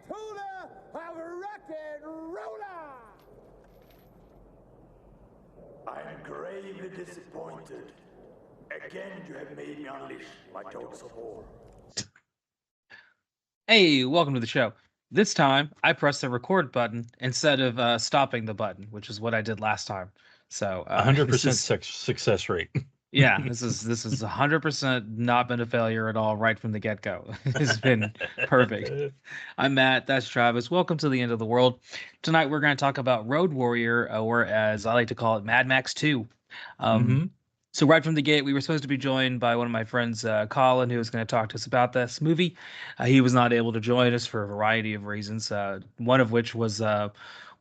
Tuna of rock and roller. I'm gravely disappointed. Again, you have made me unleash my dogs of war. Hey, welcome to the show. This time, I pressed the record button instead of stopping the button, which is what I did last time. So, 100% success rate. yeah, this is 100% not been a failure at all right from the get-go. It's been perfect. I'm Matt, that's Travis. Welcome to the end of the world. Tonight we're going to talk about Road Warrior, or as I like to call it, Mad Max 2. So right from the gate, we were supposed to be joined by one of my friends, Colin, who was going to talk to us about this movie. He was not able to join us for a variety of reasons. One of which was,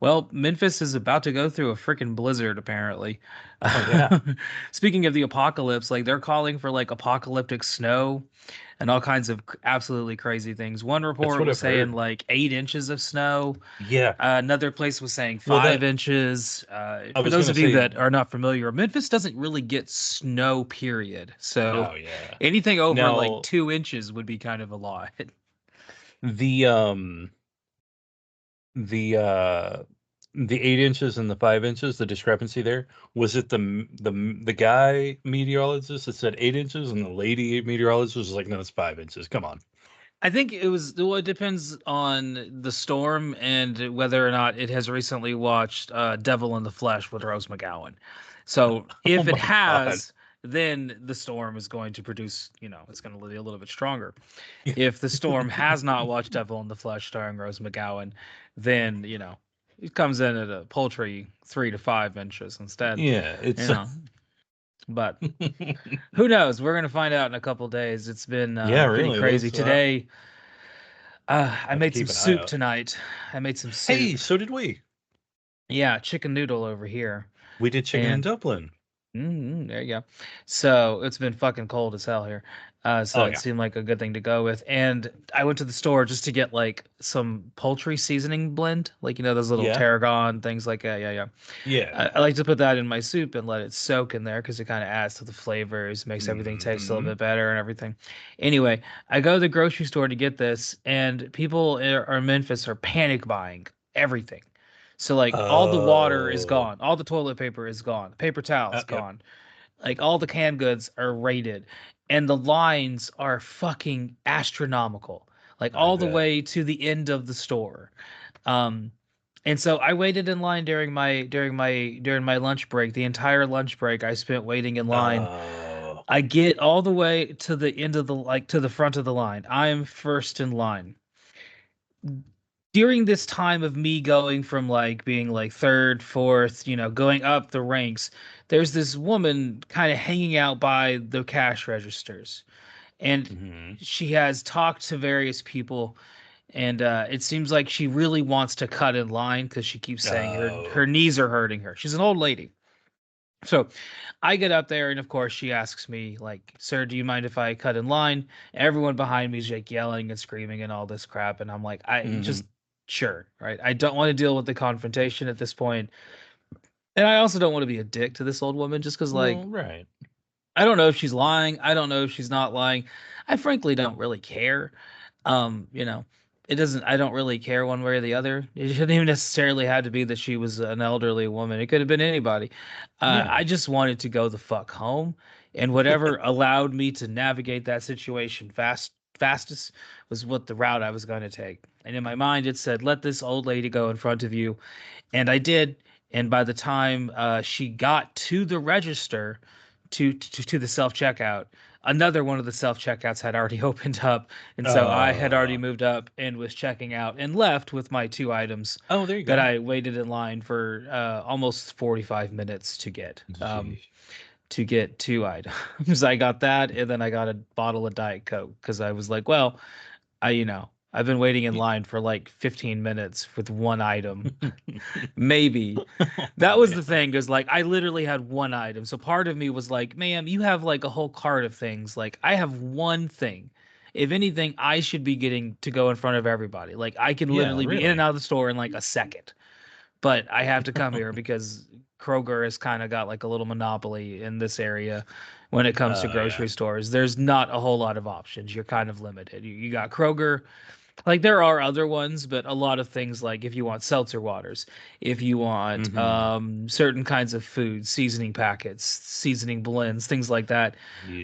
well, Memphis is about to go through a freaking blizzard, apparently. Oh, yeah. Speaking of the apocalypse, like they're calling for like apocalyptic snow and all kinds of absolutely crazy things. One report what was I've saying heard. like 8 inches of snow. Yeah. Another place was saying Well, 5 inches. For was those gonna of you say- that are not familiar, Memphis doesn't really get snow, period. So Oh, yeah. anything over Now- like 2 inches would be kind of a lot. The 8 inches and the 5 inches, the discrepancy there, was it the guy meteorologist that said 8 inches and the lady meteorologist was like, no, it's 5 inches. Come on. I think it was, well, it depends on the storm and whether or not it has recently watched Devil in the Flesh with Rose McGowan. So if it my has, then the storm is going to produce, it's going to be a little bit stronger. If the storm has not watched Devil in the Flesh starring Rose McGowan, then, it comes in at a paltry 3 to 5 inches instead. Yeah, it's But who knows? We're going to find out in a couple days. It's been Yeah, pretty really, crazy let's, today. I made some keep an eye soup out. tonight. I made some soup. Hey, so did we. Yeah, chicken noodle over here. We did chicken in And- Dublin. There you go. So it's been fucking cold as hell here. So Oh, it yeah. seemed like a good thing to go with. And I went to the store just to get like some poultry seasoning blend, like those little Yeah. tarragon things like that. Yeah. Yeah. I like to put that in my soup and let it soak in there because it kind of adds to the flavors, makes everything taste a little bit better and everything. Anyway, I go to the grocery store to get this, and people in Memphis are panic buying everything. So like all the water is Oh. gone, all the toilet paper is gone, paper towels Yep. gone, like all the canned goods are raided, and the lines are fucking astronomical, like I all the bet. way to the end of the store. And so I waited in line during my lunch break. The entire lunch break I spent waiting in line. Oh. I get all the way to the end of to the front of the line. I am first in line. During this time of me going from like being like third, fourth, going up the ranks, there's this woman kind of hanging out by the cash registers. And Mhm. she has talked to various people, and it seems like she really wants to cut in line because she keeps saying Oh. her knees are hurting her. She's an old lady. So I get up there, and of course she asks me, like, "Sir, do you mind if I cut in line?" Everyone behind me is like yelling and screaming and all this crap, and I'm like, I just sure, right? I don't want to deal with the confrontation at this point, and I also don't want to be a dick to this old woman just because, like, Well, right. I don't know if she's lying. I don't know if she's not lying. I frankly don't really care. It doesn't. I don't really care one way or the other. It shouldn't even necessarily have to be that she was an elderly woman. It could have been anybody. Yeah. I just wanted to go the fuck home, and whatever allowed me to navigate that situation fastest was what the route I was going to take. And in my mind, it said, "Let this old lady go in front of you," and I did. And by the time she got to the register, to the self checkout, another one of the self checkouts had already opened up, and so I had already moved up and was checking out and left with my 2 items Oh, there you that go. I waited in line for almost 45 minutes to get. Jeez. To get 2 items, I got that, and then I got a bottle of Diet Coke because I was like, well, I've been waiting in line for like 15 minutes with 1 item. Maybe. That was the thing, is like I literally had 1 item. So part of me was like, ma'am, you have like a whole cart of things. Like I have 1 thing. If anything, I should be getting to go in front of everybody. Like I can Yeah, literally be in and really. out of the store in like a second. But I have to come here because Kroger has kind of got like a little monopoly in this area when it comes to Yeah. grocery stores. There's not a whole lot of options. You're kind of limited. You got Kroger. Like there are other ones, but a lot of things like if you want seltzer waters, if you want Hmm. certain kinds of food, seasoning packets, seasoning blends, things like that,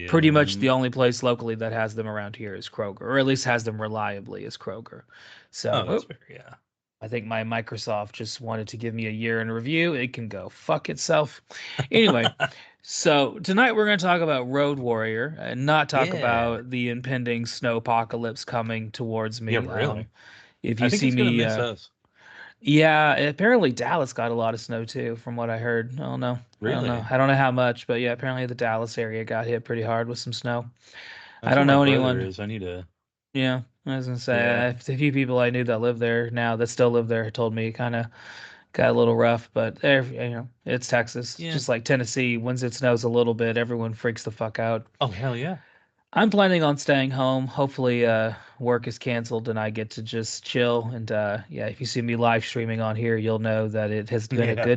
pretty much Yeah. the only place locally that has them around here is Kroger, or at least has them reliably is Kroger. Oh, So that's fair. Yeah. I think my Microsoft just wanted to give me a year in review. It can go fuck itself. Anyway, so tonight we're going to talk about Road Warrior and not talk Yeah. about the impending snow apocalypse coming towards Yeah, me. really. If I you think see it's gonna me, miss us. yeah, apparently Dallas got a lot of snow too, from what I heard. I don't know. I don't know. Really? I don't know how much, but yeah, apparently the Dallas area got hit pretty hard with some snow. I That's where don't my know brother anyone. is. I need to. Yeah, I was gonna Yeah. say a few people I knew that live there now that still live there told me kind of got a little rough, but there, it's Texas, Yeah. just like Tennessee. Once it snows a little bit, everyone freaks the fuck out. Oh, hell yeah. I'm planning on staying home. Hopefully, work is canceled and I get to just chill. And yeah, if you see me live streaming on here, you'll know that it has been Yeah.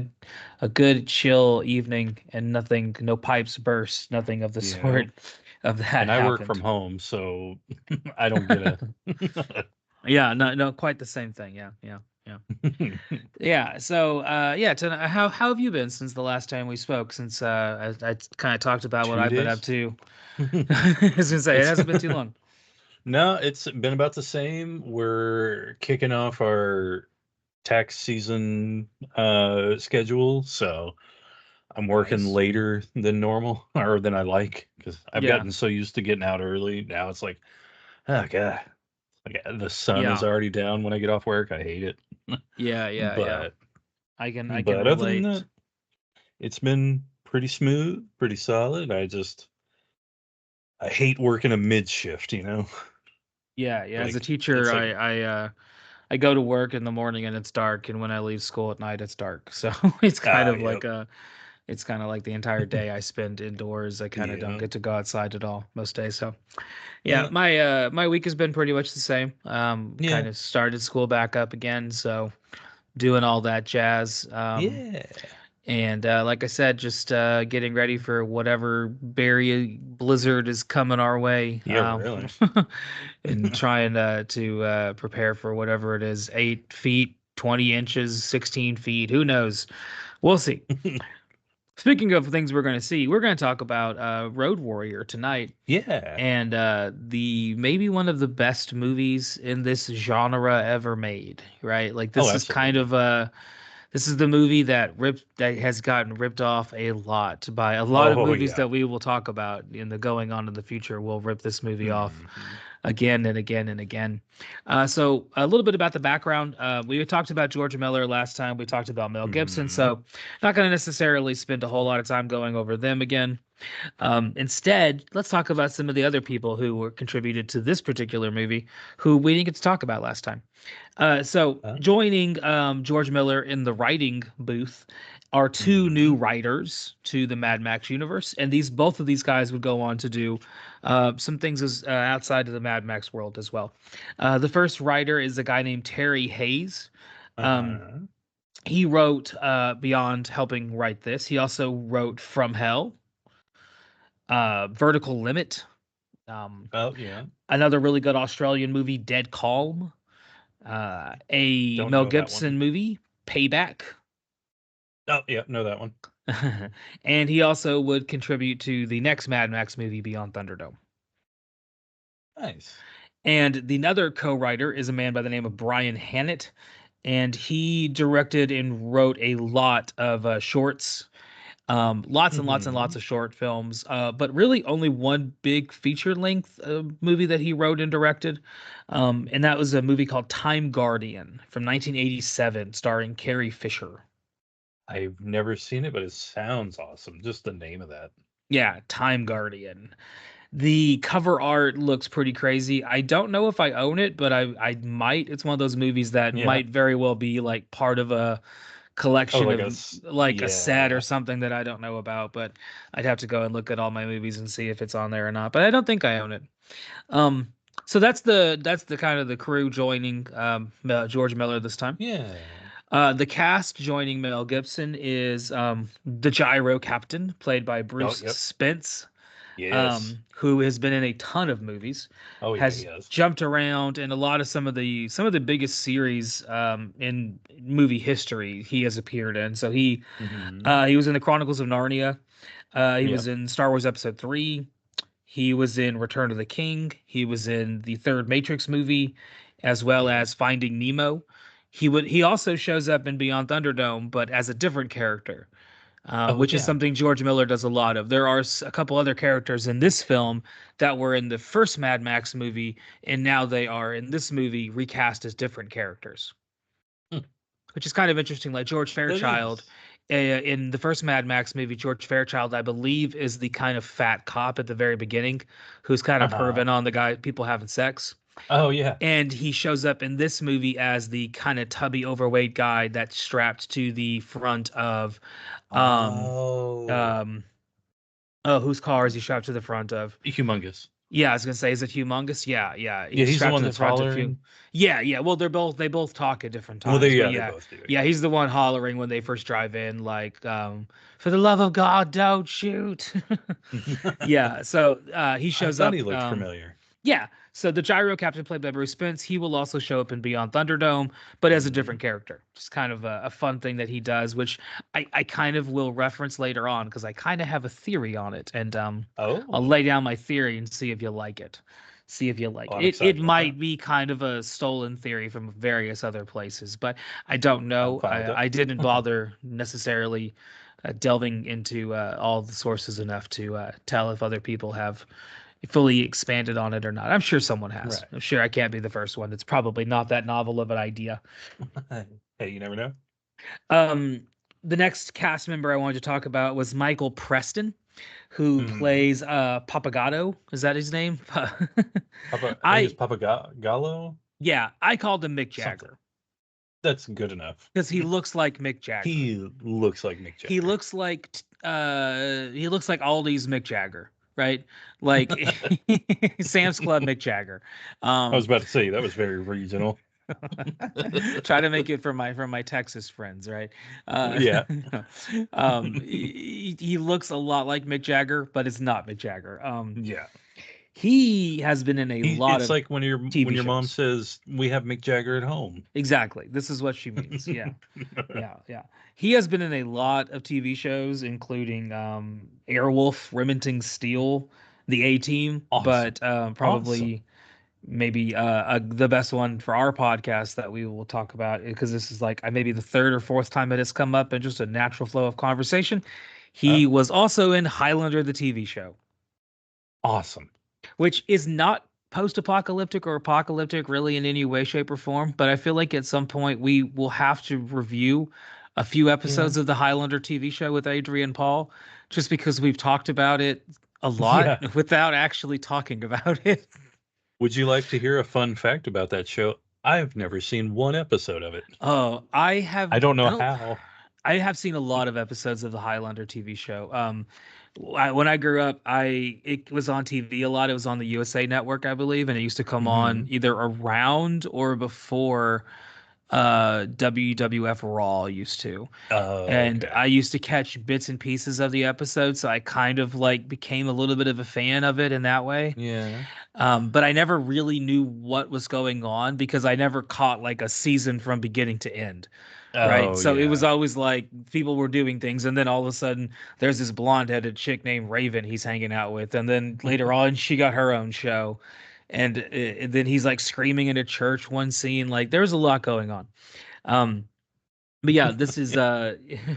a good chill evening, and nothing, no pipes burst, nothing of the Yeah. sort of that And I work from happened. home, so I don't get a. Yeah, no, no, quite the same thing. Yeah, yeah, yeah. Yeah. So, yeah. How have you been since the last time we spoke? Since I kind of talked about what Two I've been up days. to. I was gonna say it It's hasn't been too long. no, it's been about the same. We're kicking off our tax season schedule, so I'm working Nice. later than normal or than I like because I've Yeah. gotten so used to getting out early. Now it's like, oh god, like the sun is Yeah. already down when I get off work. I hate it. Yeah. Yeah. Yeah. But I can but other than relate. that, it's been pretty smooth, pretty solid. I hate working a mid shift, you know? Yeah. Yeah. As a Like it's teacher, like I go to work in the morning and it's dark, and when I leave school at night, it's dark. So yep. it's kind of like the entire day I spend indoors. I kind of don't Yeah. get to go outside at all most days. So yeah, Yeah. my week has been pretty much the same. Yeah. Kind of started school back up again, so doing all that jazz. Yeah. And like I said, just getting ready for whatever berry blizzard is coming our way. Yeah, really. And trying to prepare for whatever it is, 8 feet, 20 inches, 16 feet. Who knows? We'll see. Speaking of things we're going to see, we're going to talk about Road Warrior tonight, Yeah. and the maybe one of the best movies in this genre ever made, right? Like Oh, this is kind absolutely. of this is the movie that has gotten ripped off a lot by a lot of Oh, movies yeah. that we will talk about in the going on in the future. We'll rip this movie off Mhm. again and again and again. So a little bit about the background. We talked about George Miller last time. We talked about Mel Gibson. Mhm. So not going to necessarily spend a whole lot of time going over them again. Instead, let's talk about some of the other people who were contributed to this particular movie, who we didn't get to talk about last time. So Oh. joining George Miller in the writing booth are two new Mhm. writers to the Mad Max universe, and both of these guys would go on to do some things outside of the Mad Max world as well. The first writer is a guy named Terry Hayes. Um, Uh-huh. he wrote beyond helping write this. He also wrote From Hell, Vertical Limit, um, Oh, yeah. another really good Australian movie, Dead Calm, a Don't Mel know that one. Gibson movie, Payback. Oh, yeah, know that one. And he also would contribute to the next Mad Max movie, Beyond Thunderdome. Nice. And the other co-writer is a man by the name of Brian Hannett, and he directed and wrote a lot of shorts, lots and lots and lots Mhm. of short films, but really only one big feature length movie that he wrote and directed, and that was a movie called Time Guardian from 1987, starring Carrie Fisher. I've never seen it, but it sounds awesome. Just the name of that. Yeah, Time Guardian. The cover art looks pretty crazy. I don't know if I own it, but I might. It's one of those movies that Yeah. might very well be like part of a Oh, collection like of like a set or yeah. something that I don't know about, but I'd have to go and look at all my movies and see if it's on there or not. But I don't think I own it. Um, so that's the kind of the crew joining George Miller this time. Yeah. The cast joining Mel Gibson is the Gyro Captain, played by Oh, Bruce yep. Spence. Yes. who has been in a ton of movies, Oh yeah, he has has. jumped around in a lot of some of the biggest series in movie history. He has appeared in. So Hmm. he was in the Chronicles of Narnia. He Yep. was in Star Wars Episode 3. He was in Return of the King. He was in the third Matrix movie, as well Yeah. as Finding Nemo. He also shows up in Beyond Thunderdome, but as a different character, Oh which is yeah. something George Miller does a lot of. There are a couple other characters in this film that were in the first Mad Max movie, and now they are in this movie recast as different characters, Hmm. which is kind of interesting. Like George That Fairchild, is. in the first Mad Max movie, George Fairchild, I believe, is the kind of fat cop at the very beginning, who's kind of Uh-huh. perving on the guy, people having sex. Oh yeah. And he shows up in this movie as the kind of tubby, overweight guy that's strapped to the front of, um, Oh. um, oh, whose car is he strapped to the front of? Humongous. Yeah, I was gonna say, is it Humongous? Yeah, yeah. Yeah, He's he's the strapped one to the that's front of Hugh. hollering. Yeah, yeah. Well, they both talk at different Well, they times, but yeah, they yeah, both do. yeah. He's the one hollering when they first drive in, like, for the love of God, don't shoot. Yeah. Yeah. So he I shows thought he up. looked familiar. Yeah. So the gyro captain played by Bruce Spence, he will also show up in Beyond Thunderdome, but as a Hmm. different character. Just kind of a fun thing that he does, which I kind of will reference later on because I kind of have a theory on it, and I'll Oh. lay down my theory and see if you like it. See if you like Oh, it. I'm It excited about that. might be kind of a stolen theory from various other places, but I don't I'm know. fine with I it. didn't bother necessarily delving into all the sources enough to tell if other people have fully expanded on it or not. I'm sure someone has. Right. I'm sure I can't be the first one. It's probably not that novel of an idea. Hey, you never know. Um, the next cast member I wanted to talk about was Michael Preston, who Hmm. plays Papagato. Is that his name? I think it's I Papa Gallo. Yeah, I called him Mick Something. Jagger That's good enough. because he looks like Mick Jagger. He looks like Mick He Jagger. looks like Aldi's Mick Jagger, right? Like Sam's Club Mick Jagger. I was Um, about to say that was very regional. Try to make it for my Texas friends, right? Uh, Yeah. he looks a lot like Mick Jagger, but it's not Mick Jagger. Yeah. He has been in a lot It's of like when TV your mom shows. says we have Mick Jagger at home. Exactly. This is what she means. Yeah. Yeah, yeah. He has been in a lot of TV shows, including Airwolf, Remington Steel, The A Team, Awesome. but Awesome. probably maybe the best one for our podcast that we will talk about because this is like maybe the third or fourth time it has come up in just a natural flow of conversation. Oh, He was also in Highlander, the TV show, awesome. which is not post-apocalyptic or apocalyptic really in any way, shape, or form. But I feel like at some point we will have to review a few Yeah. episodes of the Highlander TV show with Adrian Paul, just because we've talked about it a lot Yeah. without actually talking about it. Would you like to hear a fun fact about that show? I've never seen one episode of it. Oh, I don't I know don't, how. I have seen a lot of episodes of the Highlander TV show. When I grew up, it was on TV a lot. It was on the USA Network, I believe, and it used to come on Hmm. either around or before WWF Raw used to. Oh, And okay. I used to catch bits and pieces of the episode, so I kind of like became a little bit of a fan of it in that way. Yeah. But I never really knew what was going on because I never caught like a season from beginning to end. Right. Oh, So it was yeah. always like people were doing things, and then all of a sudden there's this blonde headed chick named Raven he's hanging out with. And then later on, she got her own show. And then he's like screaming in a church one scene. Like there's a lot going on. Um, but yeah, this is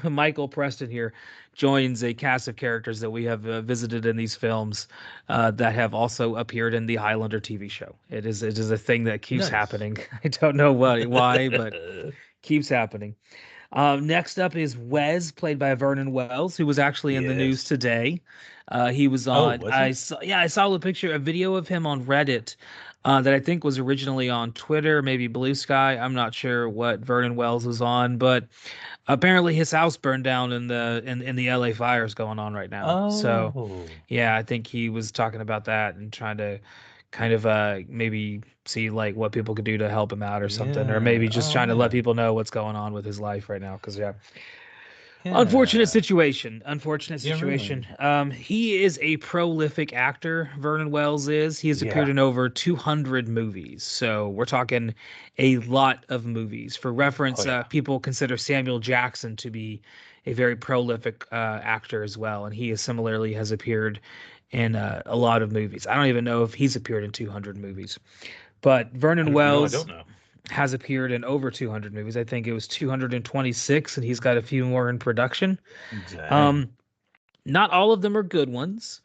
Michael Preston here joins a cast of characters that we have visited in these films that have also appeared in the Highlander TV show. It is a thing that keeps Nice. happening. I don't know why, but keeps happening. Next up is Wes, played by Vernon Wells, who was actually in the news Yes. today. He was Oh, on. was he? I saw a video of him on Reddit that I think was originally on Twitter, maybe Blue Sky. I'm not sure what Vernon Wells was on, but apparently his house burned down in the LA fires going on right now. So Oh. yeah, I think he was talking about that and trying to kind of maybe see like what people could do to help him out or something, or Yeah. maybe just Oh, trying to let man. people know what's going on with his life right now. Because yeah, Unfortunate Yeah. situation. Unfortunate Yeah, really. situation. He is a prolific actor. Vernon Wells is. He has appeared Yeah. in over 200 movies. So we're talking a lot of movies. For Oh reference, yeah. people consider Samuel Jackson to be a very prolific actor as well, and he is similarly has appeared in a lot of movies. I don't even know if he's appeared in 200 movies, but Vernon I Wells don't know. has appeared in over 200 movies. I think it was 226, and he's got a few more in production. Dang. Um, Not all of them are good ones.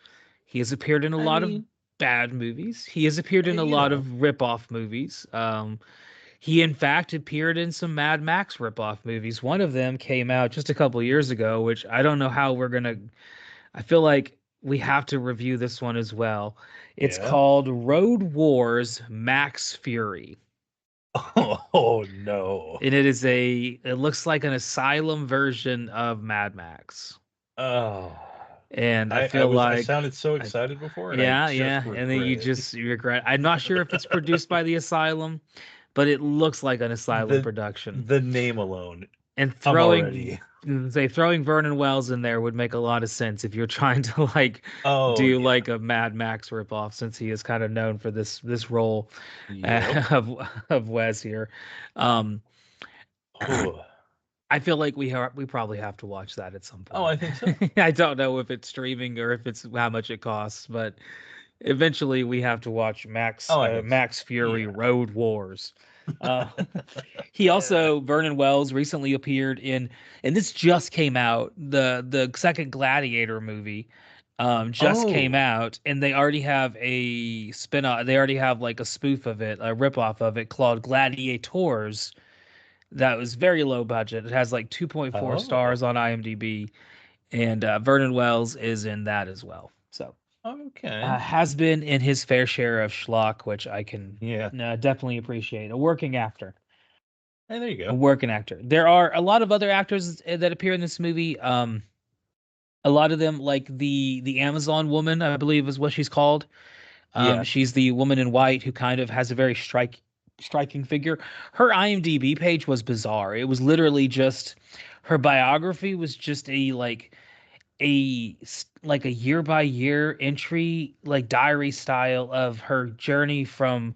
He has appeared in a I lot of mean, bad movies. He has appeared in a you lot of know. rip-off movies. He in fact appeared in some Mad Max rip-off movies. One of them came out just a couple years ago, which I don't know how we're gonna. I feel like we have to review this one as well. It's Yeah. called Road Wars Max Fury. Oh no. And it looks like an asylum version of Mad Max. Oh. And I feel I like sounded so I, excited before, and I yeah, just yeah, and then regret it. you regret. I'm not sure if it's produced by the asylum, but it looks like an asylum The production. the name alone, And I'm already. throwing Vernon Wells in there would make a lot of sense if you're trying to like Oh do yeah. like a Mad Max ripoff, since he is kind of known for this role Yep. of Wes here. Um, Oh. I feel like we probably have to watch that at some Oh, point. I think so. I don't know if it's streaming or if it's how much it costs, but eventually we have to watch Oh, I think so. Max Fury Yeah. Road Wars. Uh, he also Vernon Wells recently appeared in, and this just came out. The second Gladiator movie just came Oh. out, and they already have a spin-off. They already have like a spoof of it, a rip-off of it called Gladiators. That was very low budget. It has like 2.4 Oh. stars on IMDb, and Vernon Wells is in that as well. So Okay. has been in his fair share of schlock, which I can Yeah. definitely appreciate. A working actor, Hey, there you a go. working actor. There are a lot of other actors that appear in this movie. A lot of them, like the Amazon woman, I believe is what she's called. Yeah. She's the woman in white who kind of has a very striking figure. Her IMDb page was bizarre. It was literally just her biography was just like a year by year entry, like diary style of her journey from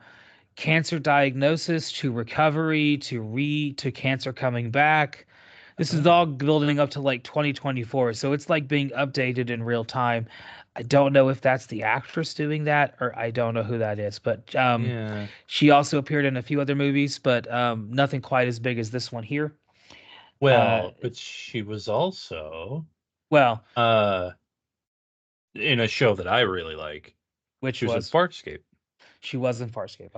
cancer diagnosis to recovery to cancer coming back. This is all Oh. building up to like 2024, so it's like being updated in real time. I don't know if that's the actress doing that, or I don't know who that is, but Yeah. she also appeared in a few other movies, but nothing quite as big as this one here. Uh, Well, but she was also well, uh in a show that I really like. which She was in was Farscape. she was in Farscape.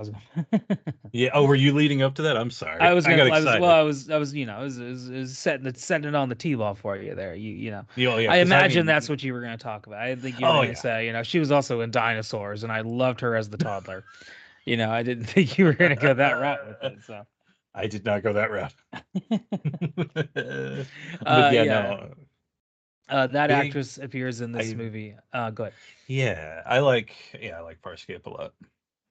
Yeah. Oh, were you leading up to that? I'm I sorry. was I gonna. got excited. I was. I was setting it on the t-ball for you there. Oh yeah, I because I imagine that's mean, what you were gonna talk about. I didn't think you were oh gonna yeah. say, she was also in Dinosaurs, and I loved her as the toddler. I didn't think you were gonna go that route with it. So, I did not go that route. But yeah, yeah. no. That Big. actress appears in this I movie. Go ahead. Yeah, I like Farscape a lot.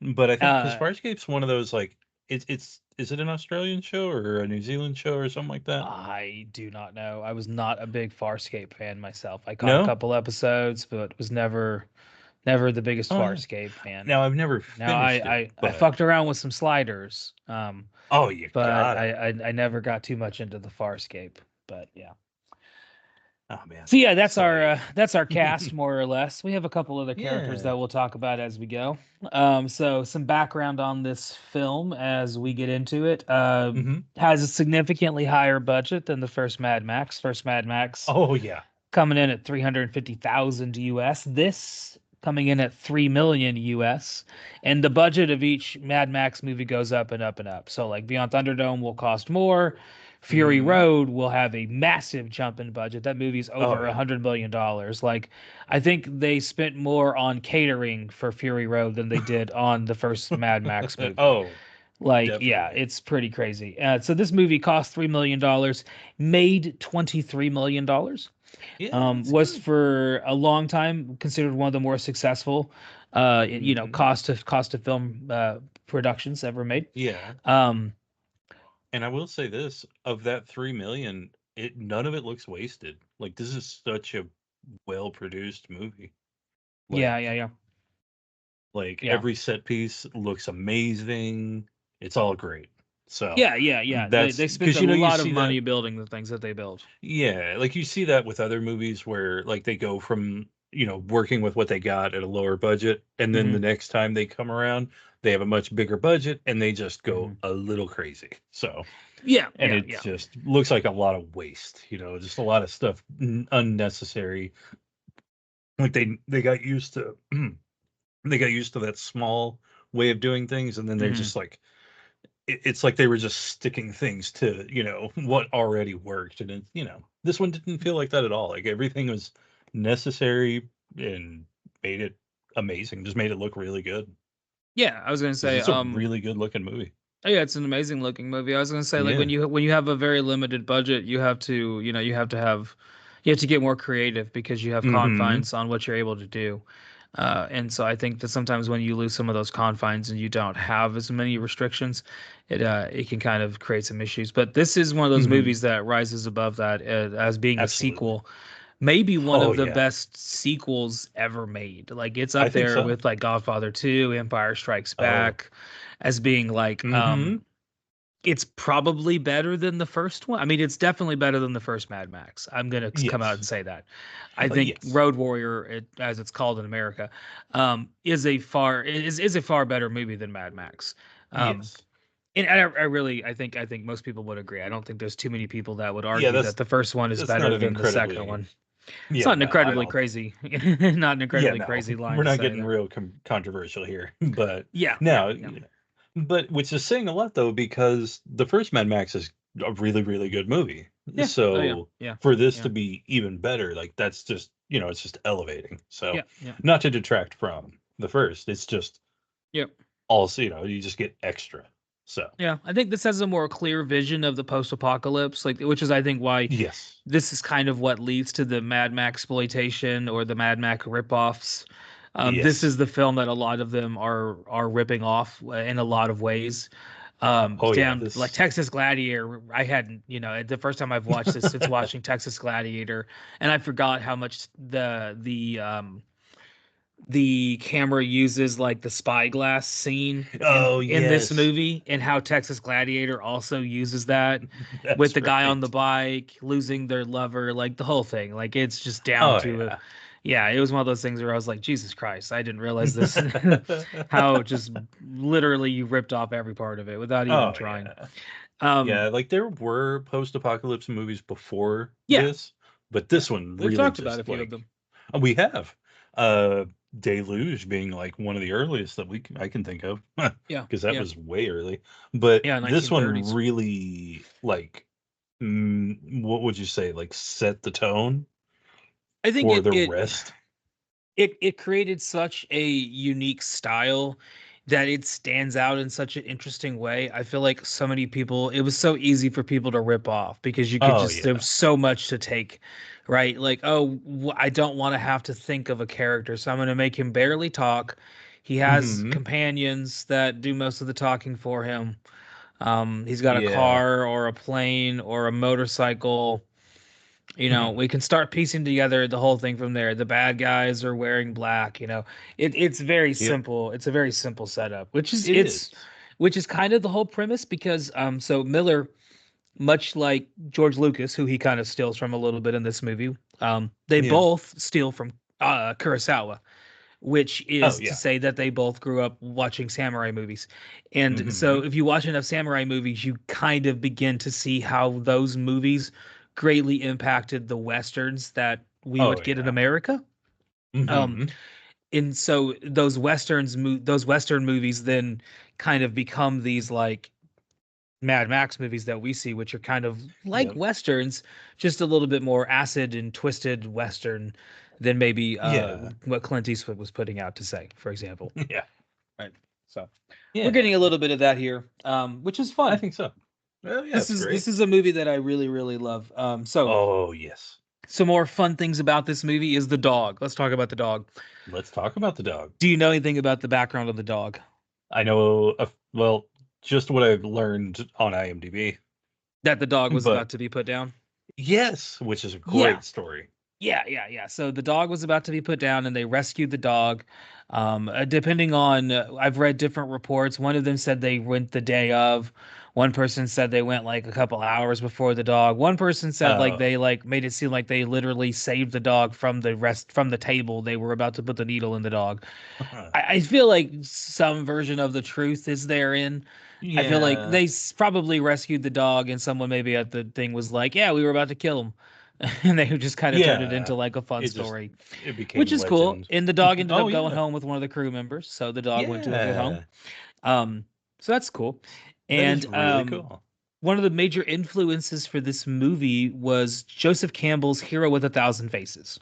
But I think because Uh, Farscape's one of those like it's is it an Australian show or a New Zealand show or something like that? I do not know. I was not a big Farscape fan myself. I caught a No? couple episodes, but was never the biggest Oh yeah. Farscape fan. Now I've never Now finished it, I but fucked around with some sliders, oh you but got it. I never got too much into the Farscape. But yeah. Oh man. So yeah, Sorry. that's our cast more or less. We have a couple other characters Yeah. that we'll talk about as we go. So some background on this film as we get into it. Hmm. Has a significantly higher budget than the first Mad Max. First Mad Max Oh yeah. coming in at 350,000 US. This coming in at 3 million US. And the budget of each Mad Max movie goes up and up and up. So like Beyond Thunderdome will cost more. Fury Hmm. Road will have a massive jump in budget. That movie's Oh over yeah. $100 million. Like, I think they spent more on catering for Fury Road than they did on the first Mad Max movie. Oh, Like, yeah, definitely. it's pretty crazy. So this movie cost $3 million, made $23 million. Yeah, it's Was good. for a long time considered one of the more successful, Hmm. cost of film productions ever made. Yeah. Um, And I will say this, of that 3 million, none of it looks wasted. Like, this is such a well-produced movie. Yeah, Like, yeah. every set piece looks amazing. It's all great. So Yeah. that's They spent because a you lot of see that. money building the things that they built. Yeah, like you see that with other movies where like they go from, working with what they got at a lower budget, and then Hmm. the next time they come around, they have a much bigger budget and they just go Hmm. a little crazy. So, Yeah, and yeah, it yeah. just looks like a lot of waste, just a lot of stuff unnecessary. Like they got used to they got used to that small way of doing things, and then they're Hmm. just like it's like they were just sticking things to what already worked, and this one didn't feel like that at all. Like everything was necessary and made it amazing, just made it look really good, Yeah, I was gonna because say, it's a really good looking movie. oh, yeah, it's an amazing looking movie. I was gonna say, like, Yeah. when you have a very limited budget, you have to, you have to get more creative because you have Hmm. confines on what you're able to do. And so I think that sometimes when you lose some of those confines and you don't have as many restrictions, it can kind of create some issues. But this is one of those Hmm. movies that rises above that, as being a Absolutely. sequel, maybe one Oh of the yeah, best sequels ever made. Like it's I up think there so. with like Godfather 2, Empire Strikes Oh. Back, as being like Hmm. it's probably better than the first one. I mean, it's definitely better than the first Mad Max. I'm gonna come out Yes. and say that. I think Yes. Road Warrior, as it's called in America, is a far better movie than Mad Max. Um, Yes. and I think most people would agree. I don't think there's too many people that would Yeah, argue that that's the first one is that's not better an than the second incredibly. one. It's Yeah, not an no, I incredibly don't. crazy, not an Yeah, incredibly no, crazy line we're to not say getting there. real controversial here, but Yeah, yeah, no, yeah, but which is saying a lot though, because the first Mad Max is a really, really good movie. yeah. Oh yeah, So yeah, for this yeah, to be even better, like that's just, it's just elevating. So yeah, yeah, not to detract from the first, it's just yeah. also, you just get extra. So Yeah, I think this has a more clear vision of the post-apocalypse, like which is I think why yes, this is kind of what leads to the Mad Max exploitation or the Mad Max ripoffs. This yes, is the film that a lot of them are ripping off in a lot of ways. oh yeah, Down like this, Texas Gladiator, I hadn't, the first time I've watched this since watching Texas Gladiator, and I forgot how much the camera uses like the spyglass scene oh in this yes, movie, and how Texas Gladiator also uses that with that's the guy on the right. bike losing their lover, like the whole thing. Like it's just down Oh to yeah. yeah, it was one of those things where I was like, Jesus Christ, I didn't realize this how just literally you ripped off every part of it without even Oh trying. yeah. Um Yeah, like there were post-apocalypse movies before yeah, this, but yeah. this one We've really talked about a just few of like them. we have uh Deluge being like one of the earliest that I can think of Yeah, because that yeah. was way early. But Yeah, this one 1930s. really like what would you say like set the tone I think for the rest? it created such a unique style that it stands out in such an interesting way. I feel like so many people, it was so easy for people to rip off because you could Oh just, there yeah. was so much to take, right? Like, oh, I don't want to have to think of a character, so I'm going to make him barely talk. He has Hmm. companions that do most of the talking for him. He's got a Yeah. car or a plane or a motorcycle. Mhm. We can start piecing together the whole thing from there. The bad guys are wearing black. It's very Yep. simple. It's a very simple setup, It is. which is kind of the whole premise because so Miller, much like George Lucas, who he kind of steals from a little bit in this movie, they Yeah. both steal from Kurosawa, which Oh is to yeah. say that they both grew up watching samurai movies. And so Hmm. if you watch enough samurai movies, you kind of begin to see how those movies greatly impacted the westerns that we Oh would get in yeah. America. Um, Hmm. and so those western movies then kind of become these like Mad Max movies that we see, which are kind of like Yep. westerns, just a little bit more acid and twisted western than maybe Yeah. what Clint Eastwood was putting out to say, for example. Yeah. Right. So we're Yeah. getting a little bit of that here, which is I fun. think so. Well, yeah, This it's is great. this is a movie that I really really love. So Oh, yes. some more fun things about this movie is the dog. Let's talk about the dog. Let's talk about the dog. Do you know anything about the background of the dog? I know, well, just what I've learned on IMDb, That the dog was but about to be put down? Yes, which is a Yeah. great story. Yeah. So the dog was about to be put down, and they rescued the dog. Depending on, I've read different reports. One of them said they went the day of. One person said they went like a couple hours before the dog. One person said like Oh, they like made it seem like they literally saved the dog from the table. They were about to put the needle in the dog. I feel like some version of the truth is therein. I feel like yeah. they probably rescued the dog, and someone maybe at the thing was like, "Yeah, we were about to kill him," and they just kind of turned it Yeah. into like a fun It just story, it which became is cool. legend. And the dog ended Oh up going yeah. home with one of the crew members, so the dog went to a good home. Yeah. Um, so that's cool. That is And really cool. one of the major influences for this movie was Joseph Campbell's Hero with a Thousand Faces.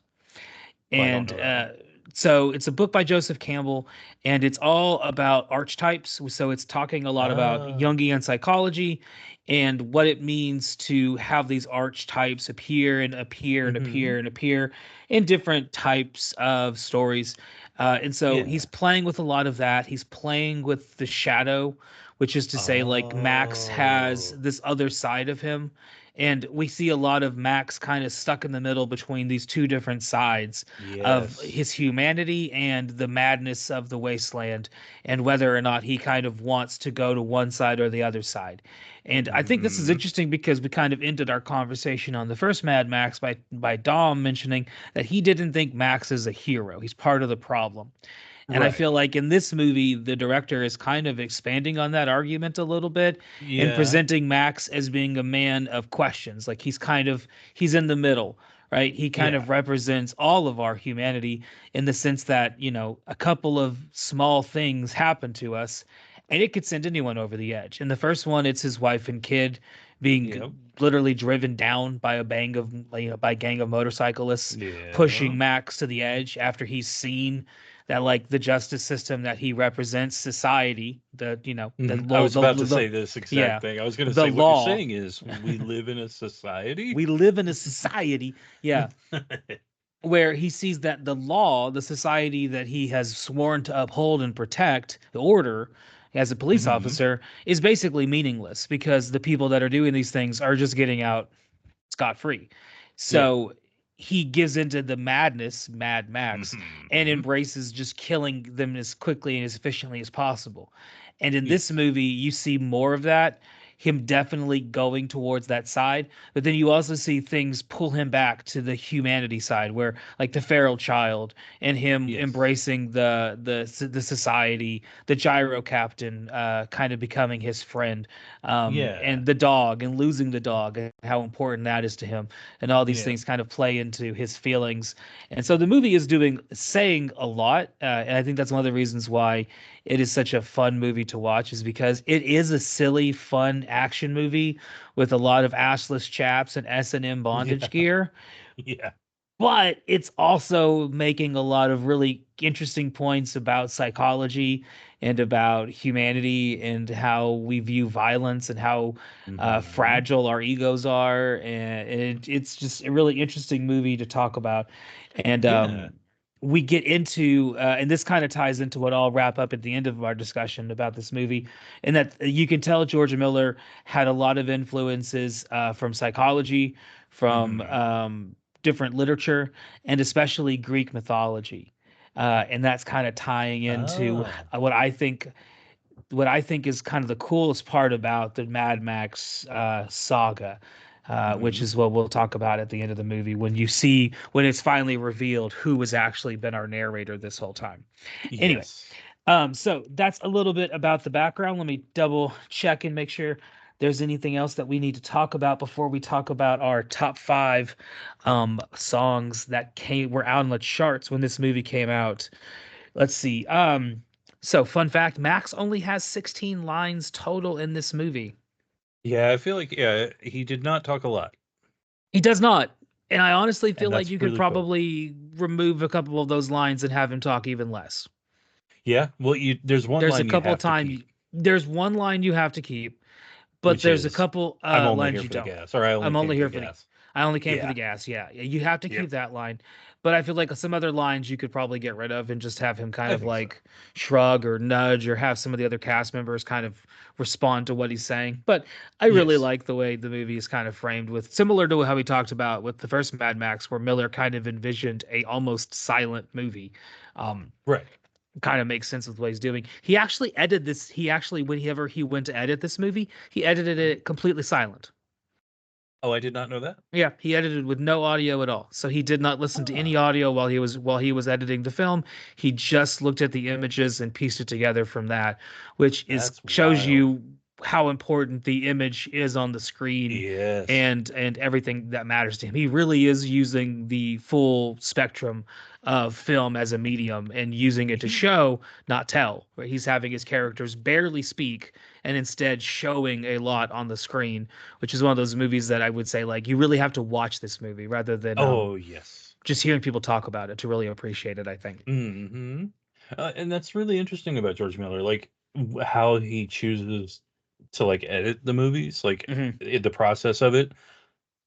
I don't And know that one. so it's a book by Joseph Campbell, and it's all about archetypes. So it's talking a lot about Uh, Jungian psychology and what it means to have these archetypes appear and appear and mhm. appear and appear in different types of stories. And so he's Yeah. playing with a lot of that. He's playing with the shadow, which is to say, like, Max has Oh. this other side of him. And we see a lot of Max kind of stuck in the middle between these two different sides of Yes. his humanity and the madness of the wasteland, and whether or not he kind of wants to go to one side or the other side. And I think this is Mhm. interesting because we kind of ended our conversation on the first Mad Max by Dom mentioning that he didn't think Max is a hero. He's part of the problem. And I Right. feel like in this movie, the director is kind of expanding on that argument a little bit and Yeah. presenting Max as being a man of questions. Like he's in the middle, right? He kind Yeah. of represents all of our humanity in the sense that, a couple of small things happen to us and it could send anyone over the edge. In the first one, it's his wife and kid being Yep. literally driven down by by a gang of motorcyclists Yeah. pushing Max to the edge after he's seen that like the justice system that he represents, society, the I law, was about to say this exact yeah, thing. I was going to the say what you're law. saying is we live in a society. We live in a society, yeah, where he sees that the law, the society that he has sworn to uphold and protect, the order as a police Mhm. officer, is basically meaningless because the people that are doing these things are just getting out scot free. Yeah. So he gives into the madness, Mad Max, and Mhm. embraces just killing them as quickly and as efficiently as possible. And in this Yes. movie, you see more of that, him definitely going towards that side. But then you also see things pull him back to the humanity side, where like the feral child and him Yes. embracing the society, the gyro captain kind of becoming his friend, Yeah. and the dog and losing the dog and how important that is to him, and all these Yeah. things kind of play into his feelings. And so the movie is doing saying a lot, and I think that's one of the reasons why it is such a fun movie to watch, is because it is a silly, fun action movie with a lot of assless chaps and S&M bondage Yeah. gear, Yeah. but it's also making a lot of really interesting points about psychology and about humanity and how we view violence and how Mhm. fragile our egos are. And it's just a really interesting movie to talk about. And Yeah. we get into, and this kind of ties into what I'll wrap up at the end of our discussion about this movie, and that you can tell George Miller had a lot of influences from psychology, from Mhm. different literature, and especially Greek mythology. And that's kind of tying into Oh. what I think is kind of the coolest part about the Mad Max saga, which Mhm. is what we'll talk about at the end of the movie when it's finally revealed who has actually been our narrator this whole time. Anyway, Yes. so that's a little bit about the background. Let me double check and make sure there's anything else that we need to talk about before we talk about our top five songs that were out on the charts when this movie came out. Let's see. So fun fact, Max only has 16 lines total in this movie. Yeah, I feel like he did not talk a lot, He does not. And I honestly feel and like that's you could really cool. probably remove a couple of those lines and have him talk even less. Yeah, well, there's one There's a line you couple of have to times keep, there's one line you have to keep, but which there's a is couple "I'm only lines here you for the don't. gas," or "I only I'm only came for here the for the gas." I only came for the Yeah. gas. Yeah. You have to Yep. keep that line. But I feel like some other lines you could probably get rid of and just have him kind I of think so. like shrug or nudge, or have some of the other cast members kind of respond to what he's saying. But I really Yes. like the way the movie is kind of framed, with similar to how we talked about with the first Mad Max, where Miller kind of envisioned a almost silent movie. Um, Right. Kind of makes sense with what he's doing. He actually edited this. He actually, whenever he went to edit this movie, he edited it completely silent. Oh, I did not know that. Yeah, he edited with no audio at all. So he did not listen to any Ah, audio while he was editing the film. He just looked at the images and pieced it together from that, which is that's shows wild. you how important the image is on the screen, Yes. and everything that matters to him. He really is using the full spectrum of film as a medium and using it to He show, not tell. Right? He's having his characters barely speak and instead showing a lot on the screen, which is one of those movies that I would say, like, you really have to watch this movie rather than Oh, yes. just hearing people talk about it to really appreciate it, I think. Hmm. And that's really interesting about George Miller, like how he chooses to like edit the movies, like Hmm. the process of it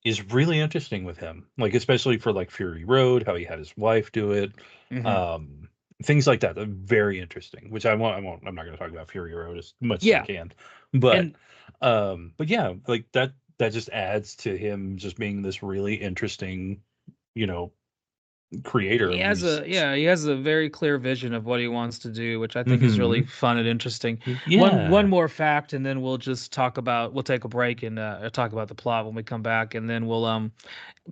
is really interesting with him. Like especially for like Fury Road, how he had his wife do it, Hmm. um, things like that. They're very interesting. Which I won't. I won't. I'm not going to talk about Fury Road as much as I Yeah, can, but and but yeah, like that. That just adds to him just being this really interesting, you know, creator he of has these. he has a very clear vision of what he wants to do, which I think is really Hmm. fun and interesting. One Yeah. more fact, and then we'll take a break and talk about the plot when we come back, and then we'll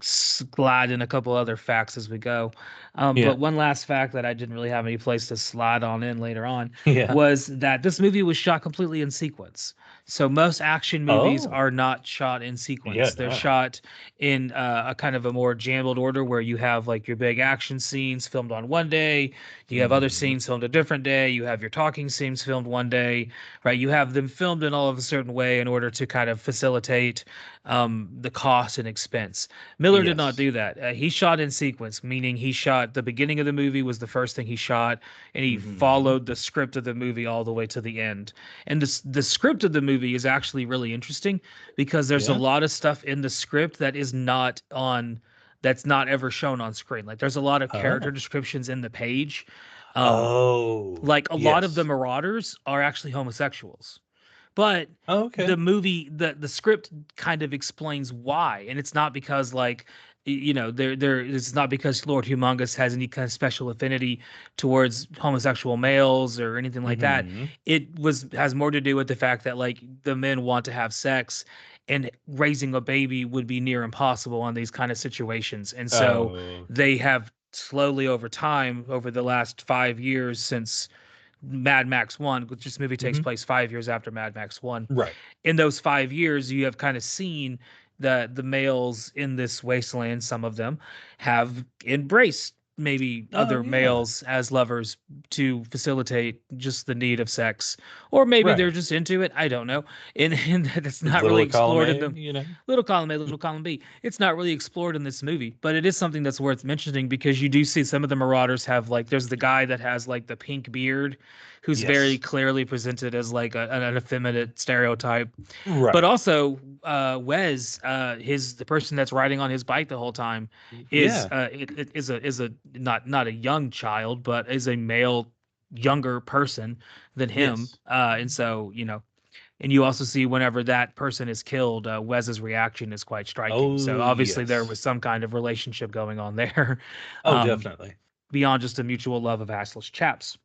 slide in a couple other facts as we go. Yeah. But one last fact that I didn't really have any place to slide on in later on Yeah. was that this movie was shot completely in sequence. So most action movies Oh. are not shot in Yeah. sequence. They're No. shot in a kind of a more jumbled order, where you have like your big action scenes filmed on one day, you have other Hmm. scenes filmed a different day, you have your talking scenes filmed one day, right? You have them filmed in all of a certain way in order to kind of facilitate the cost and expense. Miller did not Yes. do that. He shot in sequence, meaning he shot the beginning of the movie was the first thing he shot, and he Hmm. followed the script of the movie all the way to the end. And the script of the movie is actually really interesting, because there's a Yeah. lot of stuff in the script that's not ever shown on screen. Like there's a lot of character Oh. descriptions in the page. Um, Oh. like a lot of the Yes. Marauders are actually homosexuals, but Oh, okay. the script kind of explains why, and it's not because like there it's not because Lord Humongous has any kind of special affinity towards homosexual males or anything like that. Hmm. It was has more to do with the fact that like the men want to have sex, and raising a baby would be near impossible in these kind of situations, and so Oh. they have slowly over time, over the last 5 years since Mad Max 1, which this movie takes Hmm. place 5 years after Mad Max 1. Right. In those 5 years, you have kind of seen the males in this wasteland, some of them have embraced maybe Oh, other yeah. males as lovers to facilitate just the need of sex, or maybe they're Right. just into it. I don't know. And that's not Little really of column explored in A, the you know. little column A, little column B. It's not really explored in this movie, but it is something that's worth mentioning, because you do see some of the Marauders have like there's the guy that has like the pink beard, who's very Yes. clearly presented as like an effeminate stereotype. But Right. also, Wes, the person that's riding on his bike the whole time, is Yeah. is a not a young child, but is a male younger person than him. Yes. And so and you also see whenever that person is killed, Wes's reaction is quite striking. So Oh, obviously there was yes. some kind of relationship going on there, Oh, um, definitely. beyond just a mutual love of assless chaps.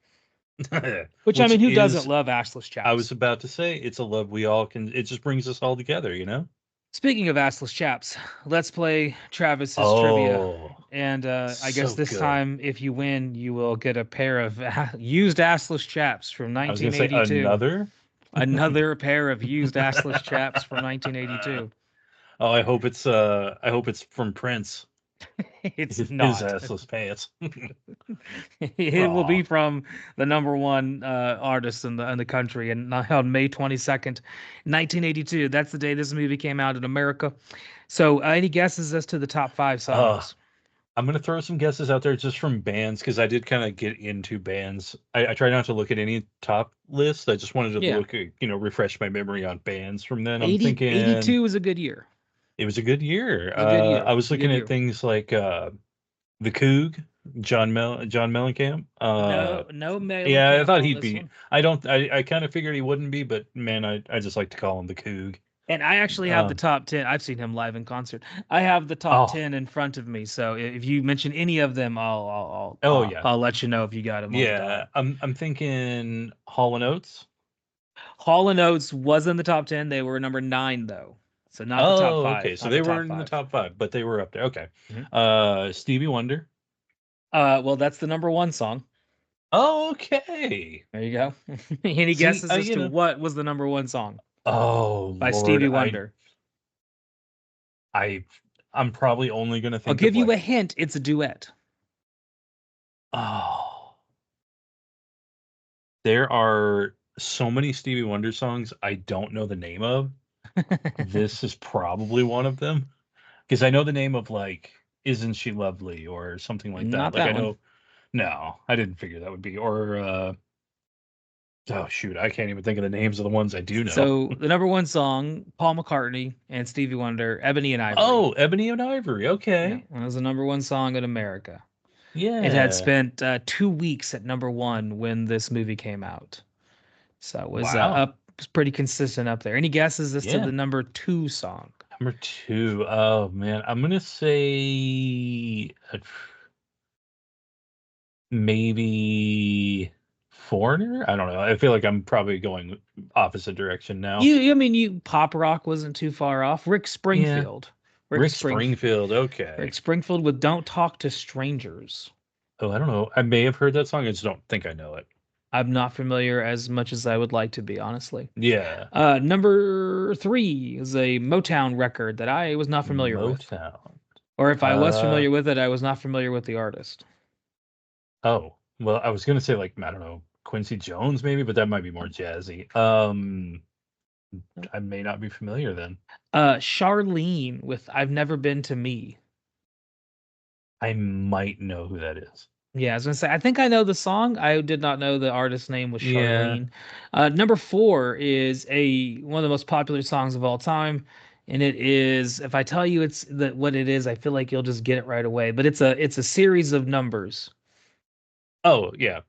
Which, I Which mean, who doesn't is, love assless I was chaps? about to say, it's a love we all can. It just brings us all together, you know. Speaking of assless chaps, let's play Travis's trivia. Oh, And I guess so this good. time, if you win, you will get a pair of used assless chaps from I was gonna say 1982. another. Another pair of used assless chaps from 1982. Oh, I hope it's from Prince. It's His not. assless pants. It will be Oh, from the number one artist in the country, and on May 22nd, 1982. That's the day this movie came out in America. So, any guesses as to the top five uh, songs? I'm gonna throw some guesses out there just from bands because I did kind of get into bands. I try not to look at any top lists. I just wanted to Yeah, look at, refresh my memory on bands from then. I'm 80, thinking 82 was a good year. it was a good year. It was a good year. I It was was a looking good at year. things like The Coog, John Mellencamp. No Yeah, I Mellencamp thought on he'd this be. one. I kind of figured he wouldn't be, but man, I just like to call him the Coog. And I actually have the Um, top 10. I've seen him live in concert. I have the top oh, 10 in front of me. So if you mention any of them, oh yeah, I'll let you know if you got him on the yeah. dial. I'm thinking Hall and Oates. Hall and Oates was in the top 10. They were number 9 though. So not the top Oh, okay. 5, So not the they top weren't in the 5. top five, but they were up there. Okay. Mhm. Stevie Wonder. Well, that's the number 1 song. Oh, okay. There you go. Any See, guesses as to what was the number 1 song oh by Lord, Stevie Wonder? I, I'm probably only gonna I'll think give of you a like, hint. It's a duet. oh, there are so many Stevie Wonder songs I don't know the name of. This is probably one of them because I know the name of like "Isn't She Lovely" or something like that. Not Like I that one. know, no, I didn't figure that would be or oh shoot, I can't even think of the names of the ones I do know. So the number 1 song, Paul McCartney and Stevie Wonder, Ebony and Ivory. Oh, Ebony and Ivory. Yeah, Okay, that was the number 1 song in America. It had yeah. spent 2 weeks at number 1 when this movie came out. So it was Wow. pretty consistent up there. Any guesses as to Yeah. the number 2 song? Number two. Oh man, I'm gonna say maybe Foreigner. I don't know. I feel like I'm probably going opposite direction now. I mean, you pop rock wasn't too far off. Rick Yeah. Springfield. Rick Rick Spring Springfield. Rick Okay. Springfield with Don't Talk to Strangers. Oh, I don't know. I may have heard that song. I just don't think I know it. I'm not familiar as much as I would like to be, honestly. Yeah. Number 3 is a Motown record that I was not familiar with. Motown. Or if I was Uh familiar with it, I was not familiar with the artist. oh. Well, I was gonna say like I don't know, Quincy Jones maybe, but that might be more jazzy. I may not be familiar then. Charlene with I've Never Been to Me. I might know who that is. Yeah, I was gonna say, I think I know the song. I did not know the artist's name was Yeah. Charlene. Number 4 is one of the most popular songs of all time, and it is. If I tell you what it is, I feel like you'll just get it right away. But it's a series of numbers. Oh yeah,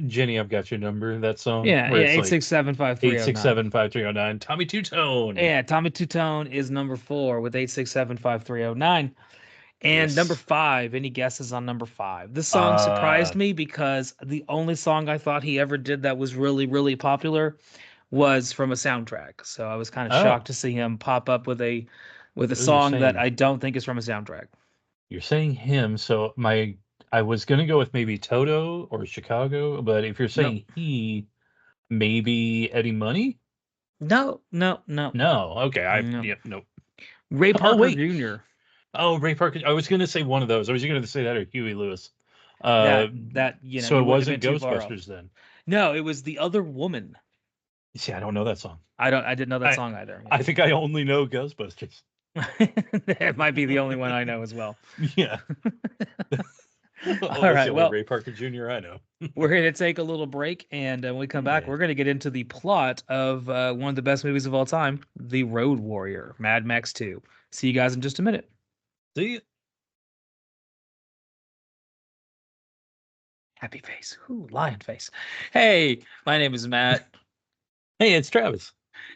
Jenny, I've got your number. That song Yeah, where yeah, it's eight like six seven five three eight zero six nine. seven five three zero nine. Tommy Two Tone. Yeah, Tommy Tutone is number 4 with 8675309. And number Yes. 5, any guesses on number 5? This song surprised Uh me because the only song I thought he ever did that was really, really popular was from a soundtrack. So I was kind of shocked oh, to see him pop up with a oh, you're song that saying I don't think is from a soundtrack. him. So I was gonna go with maybe Toto or Chicago, but if you're No, saying he, maybe Eddie Money. no, no, no, No. Okay. no. Nope. Ray Oh Parker wait. Jr. Oh, Ray Parker. I was gonna say one of those. I was gonna say that or Huey Lewis. That Uh, that so it you wouldn't have been wasn't too far off. Ghostbusters then. No, it was the other woman. See, I don't know that song. I didn't know that I song either. I think I only know Ghostbusters. That might be the only one I know as well. Yeah. Oh, All that's right. the only Well, Ray Parker Jr. I know. we're going to take a little break, and when we come back, Yeah. we're going to get into the plot of one of the best movies of all time, The Road Warrior, Mad Max 2. See you guys in just a minute. See ya. Happy face. Ooh, lion face. Hey, my name is Matt, Hey, it's Travis.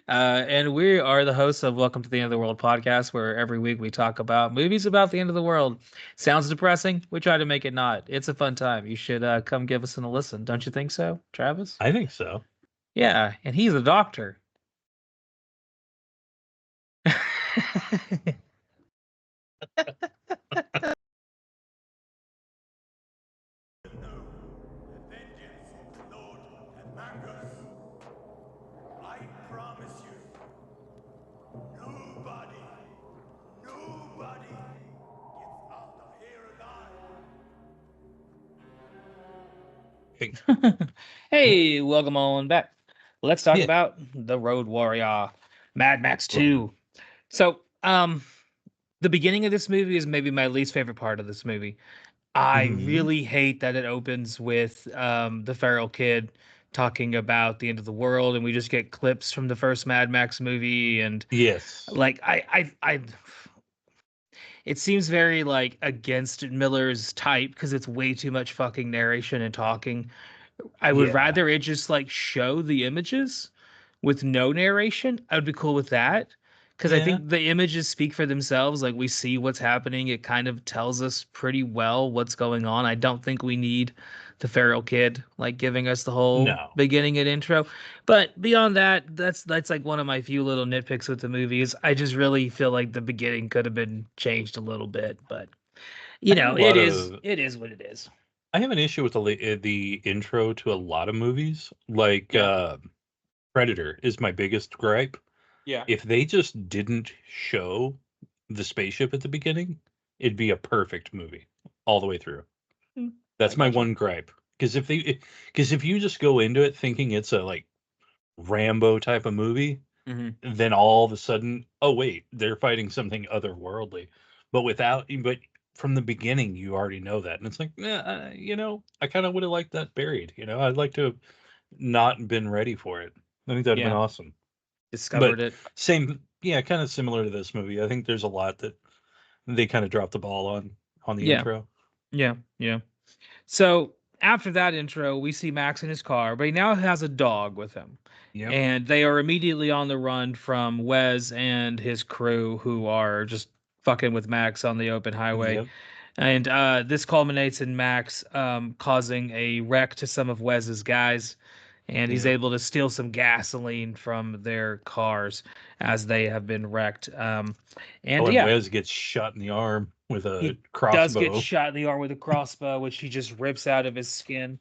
and we are the hosts of Welcome to the End of the World podcast, where every week we talk about movies about the end of the world. Sounds depressing. We try to make it not. It's a fun time. You should come give us a listen. Don't you think so, Travis? I think so. Yeah, and he's a doctor. The vengeance of the Lord among us. I promise you, nobody gets out of here alive. Hey, welcome on back. Let's talk Yeah. about The Road Warrior, Mad Max 2. So, the beginning of this movie is maybe my least favorite part of this movie. I Mhm. really hate that it opens with the feral kid talking about the end of the world, and we just get clips from the first Mad Max movie, and Yes. like it seems very like against Miller's type because it's way too much fucking narration and talking. I would Yeah. rather it just like show the images with no narration. I would be cool with that because I Yeah. think the images speak for themselves. Like we see what's happening. It kind of tells us pretty well what's going on. I don't think we need the feral kid like giving us the whole No. beginning and intro. But beyond that, that's like one of my few little nitpicks with the movie is I just really feel like the beginning could have been changed a little bit. But I have a lot of it is what it is. I have an issue with the intro to a lot of movies. Like Yeah. Predator is my biggest gripe. Yeah. If they just didn't show the spaceship at the beginning, it'd be a perfect movie all the way through. Hmm. I That's my gotcha. one gripe. Because if you just go into it thinking it's a like Rambo type of movie, Hmm. then all of a sudden, oh wait, they're fighting something otherworldly. But from the beginning, you already know that, and it's like, I kind of would have liked that buried. I'd like to have not been ready for it. I think that'd have been Yeah. awesome. Discovered But it. same, yeah, kind of similar to this movie. I think there's a lot that they kind of dropped the ball on the Yeah. intro. Yeah. Yeah. So after that intro, we see Max in his car, but he now has a dog with him. Yep. And they are immediately on the run from Wes and his crew who are just fucking with Max on the open highway. Yep. And this culminates in Max causing a wreck to some of Wes's guys. And he's Yep. able to steal some gasoline from their cars as they have been wrecked. And Oh, and yeah, Wes gets shot in the arm with a he does get crossbow. shot in the arm with a crossbow, which he just rips out of his skin.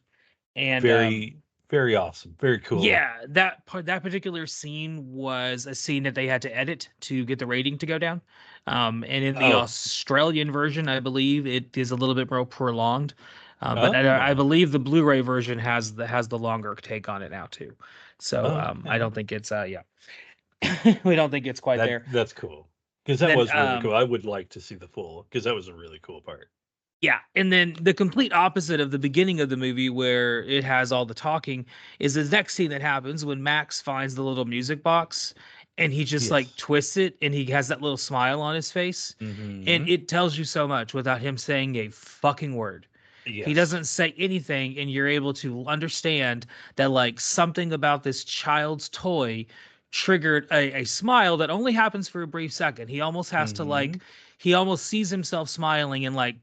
And Very, very awesome. Very cool. yeah, that particular scene was a scene that they had to edit to get the rating to go down. And in the Oh. Australian version, I believe it is a little bit more prolonged. But I Oh. believe the Blu-ray version has the longer take on it now too. So I Okay. don't think it's yeah. We don't think it's quite there. That's cool. Because that Then was really cool. I would like to see the full, because that was a really cool part. yeah, and then the complete opposite of the beginning of the movie where it has all the talking is the next scene that happens when Max finds the little music box and he just like Yes. twists it and he has that little smile on his face and Hmm. it tells you so much without him saying a fucking word. He Yes. doesn't say anything and you're able to understand that like something about this child's toy triggered a smile that only happens for a brief second. He almost has to Hmm. like he almost sees himself smiling and like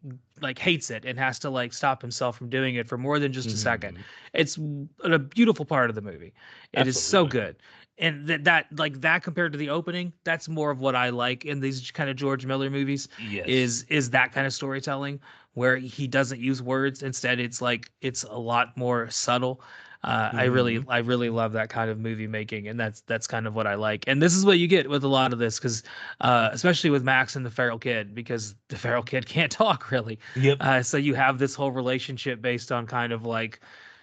hates it and has to like stop himself from doing it for more than just a second. Hmm. It's a beautiful part of the movie. It is so Absolutely. good. And that compared to the opening, that's more of what I like in these kind of George Miller movies Yes. is that kind of storytelling where he doesn't use words. Instead, it's like it's a lot more subtle. Hmm. I really love that kind of movie making, and that's kind of what I like. And this is what you get with a lot of this, because especially with Max and the feral kid, because the feral kid can't talk really. Yep. So you have this whole relationship based on kind of like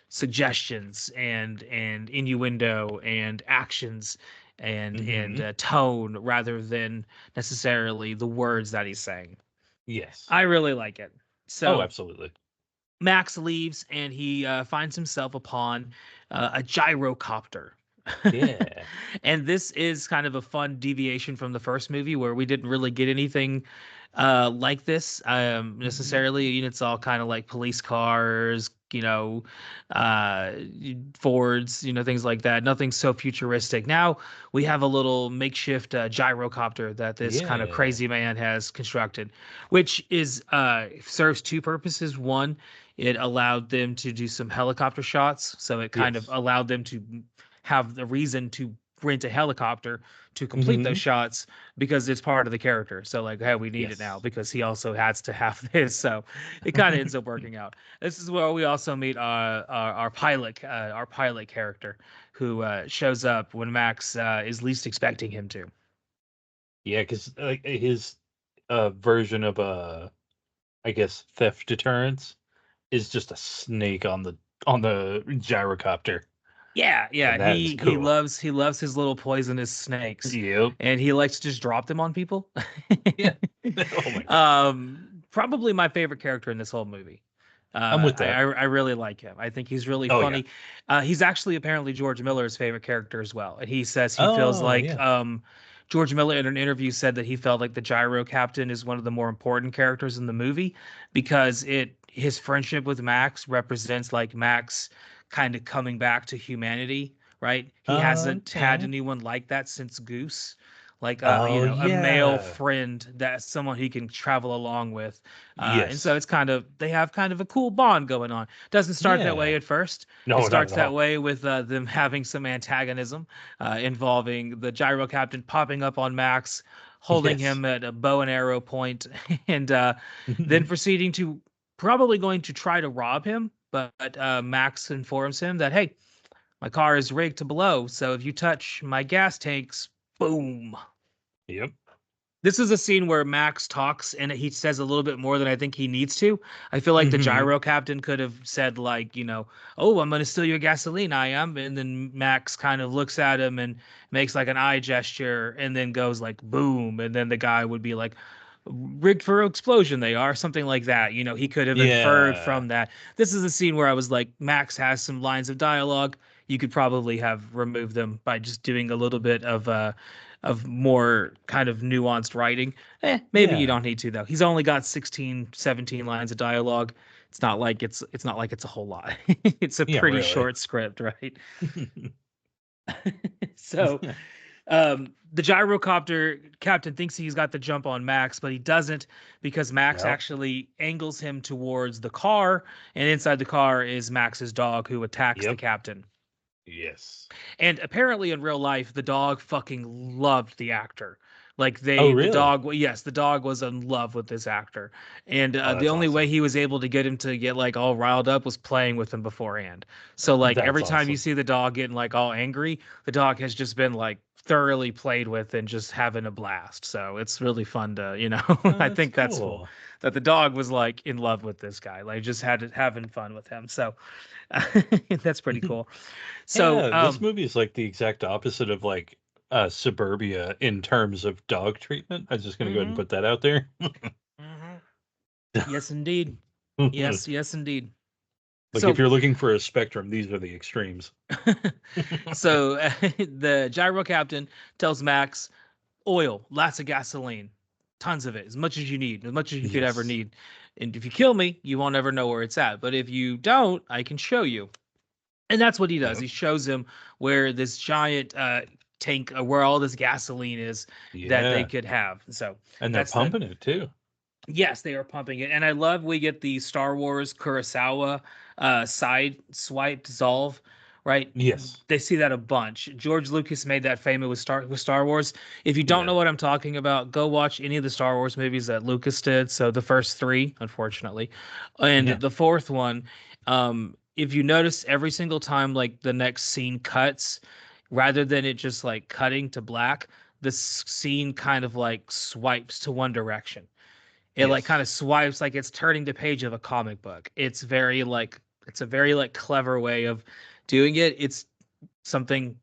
suggestions and innuendo and actions and Hmm. tone rather than necessarily the words that he's saying. Yes. I really like it. Oh, So absolutely. Max leaves and he finds himself upon a gyrocopter. Yeah. And this is kind of a fun deviation from the first movie where we didn't really get anything like this Hmm. necessarily. It's all kind of like police cars, uh, Fords, things like that. Nothing so futuristic. Now we have a little makeshift gyrocopter that this kind of Yeah. crazy man has constructed, which is serves two purposes. One, it allowed them to do some helicopter shots, so it kind of Yes. allowed them to have the reason to rent a helicopter to complete those Hmm. shots because it's part of the character. So like, hey, we need it now Yes. because he also has to have this. So it kind of ends up working out. This is where we also meet our pilot character who shows up when Max is least expecting him to. Yeah, because like his version of I guess theft deterrence is just a snake on the gyrocopter, Yeah, yeah, and that is cool. he loves his little poisonous snakes, Yep. and he likes to just drop them on people. Yeah. Oh my god. Probably my favorite character in this whole movie. I'm with that. I really like him. I think he's really Oh yeah. funny. He's actually apparently George Miller's favorite character as well, and he says he feels Oh like yeah. George Miller in an interview said that he felt like the gyro captain is one of the more important characters in the movie because his friendship with Max represents like Max kind of coming back to humanity, right? He hasn't had Okay. anyone like that since Goose. Like Oh a male yeah. friend that's someone he can travel along with. And so Yes. it's kind of they have kind of a cool bond going on. Doesn't start that way Yeah. at first. It No, not starts at that all. way with them having some antagonism involving the gyro captain popping up on Max, holding Yes. him at a bow and arrow point, and then proceeding to probably going to try to rob him. But Max informs him that, hey, my car is rigged to blow, so if you touch my gas tanks, boom. Yep. This is a scene where Max talks and he says a little bit more than I think he needs to. I feel like the Hmm. gyro captain could have said, like, oh, I'm going to steal your gasoline, I am. And then Max kind of looks at him and makes like an eye gesture and then goes like, boom. And then the guy would be like, rigged for explosion, they are, something like that. He could have inferred Yeah. from that. This is a scene where I was like, Max has some lines of dialogue. You could probably have removed them by just doing a little bit of more kind of nuanced writing. Maybe you Yeah. don't need to though. He's only got 16, 17 lines of dialogue. It's not like it's a whole lot. It's a Yeah, pretty really. short script, right? So the gyrocopter captain thinks he's got the jump on Max, but he doesn't because Max Yep. actually angles him towards the car, and inside the car is Max's dog who attacks the Yep. captain. Yes. And apparently in real life, the dog fucking loved the actor. Like Oh, the really? dog, yes, the dog was in love with this actor, and Oh, the that's only way awesome. he was able to get him to get like all riled up was playing with him beforehand. So like That's every time you awesome. see the dog getting like all angry, the dog has just been like thoroughly played with and just having a blast. So it's really fun to, Oh, I that's think that's cool cool. that the dog was like in love with this guy, like just had it having fun with him. So that's pretty cool. So, Yeah, this movie is like the exact opposite of like Suburbia in terms of dog treatment. I'm just gonna go ahead and mhm, put that out there. mhm. Yes, indeed. Yes, yes, indeed. Like if So, you're looking for a spectrum, these are the extremes. so the gyro captain tells Max, oil, lots of gasoline, tons of it, as much as you need, as much as you could ever Yes. need. And if you kill me, you won't ever know where it's at. But if you don't, I can show you. And that's what he does. Yep. He shows him where this giant tank, where all this gasoline is that they Yeah. could have. So And they're that's the pumping it too. Yes, they are pumping it, and I love we get the Star Wars Kurosawa side swipe dissolve, right? Yes. They see that a bunch. George Lucas made that famous with Star Wars. If you He don't know did. what I'm talking about, go watch any of the Star Wars movies that Lucas did. So the first three, unfortunately, and Yeah. the fourth one. If you notice, every single time like the next scene cuts, rather than it just like cutting to black, the scene kind of like swipes to one direction. It like kind Yes. of swipes like it's turning the page of a comic book. It's a very like clever way of doing it. It's something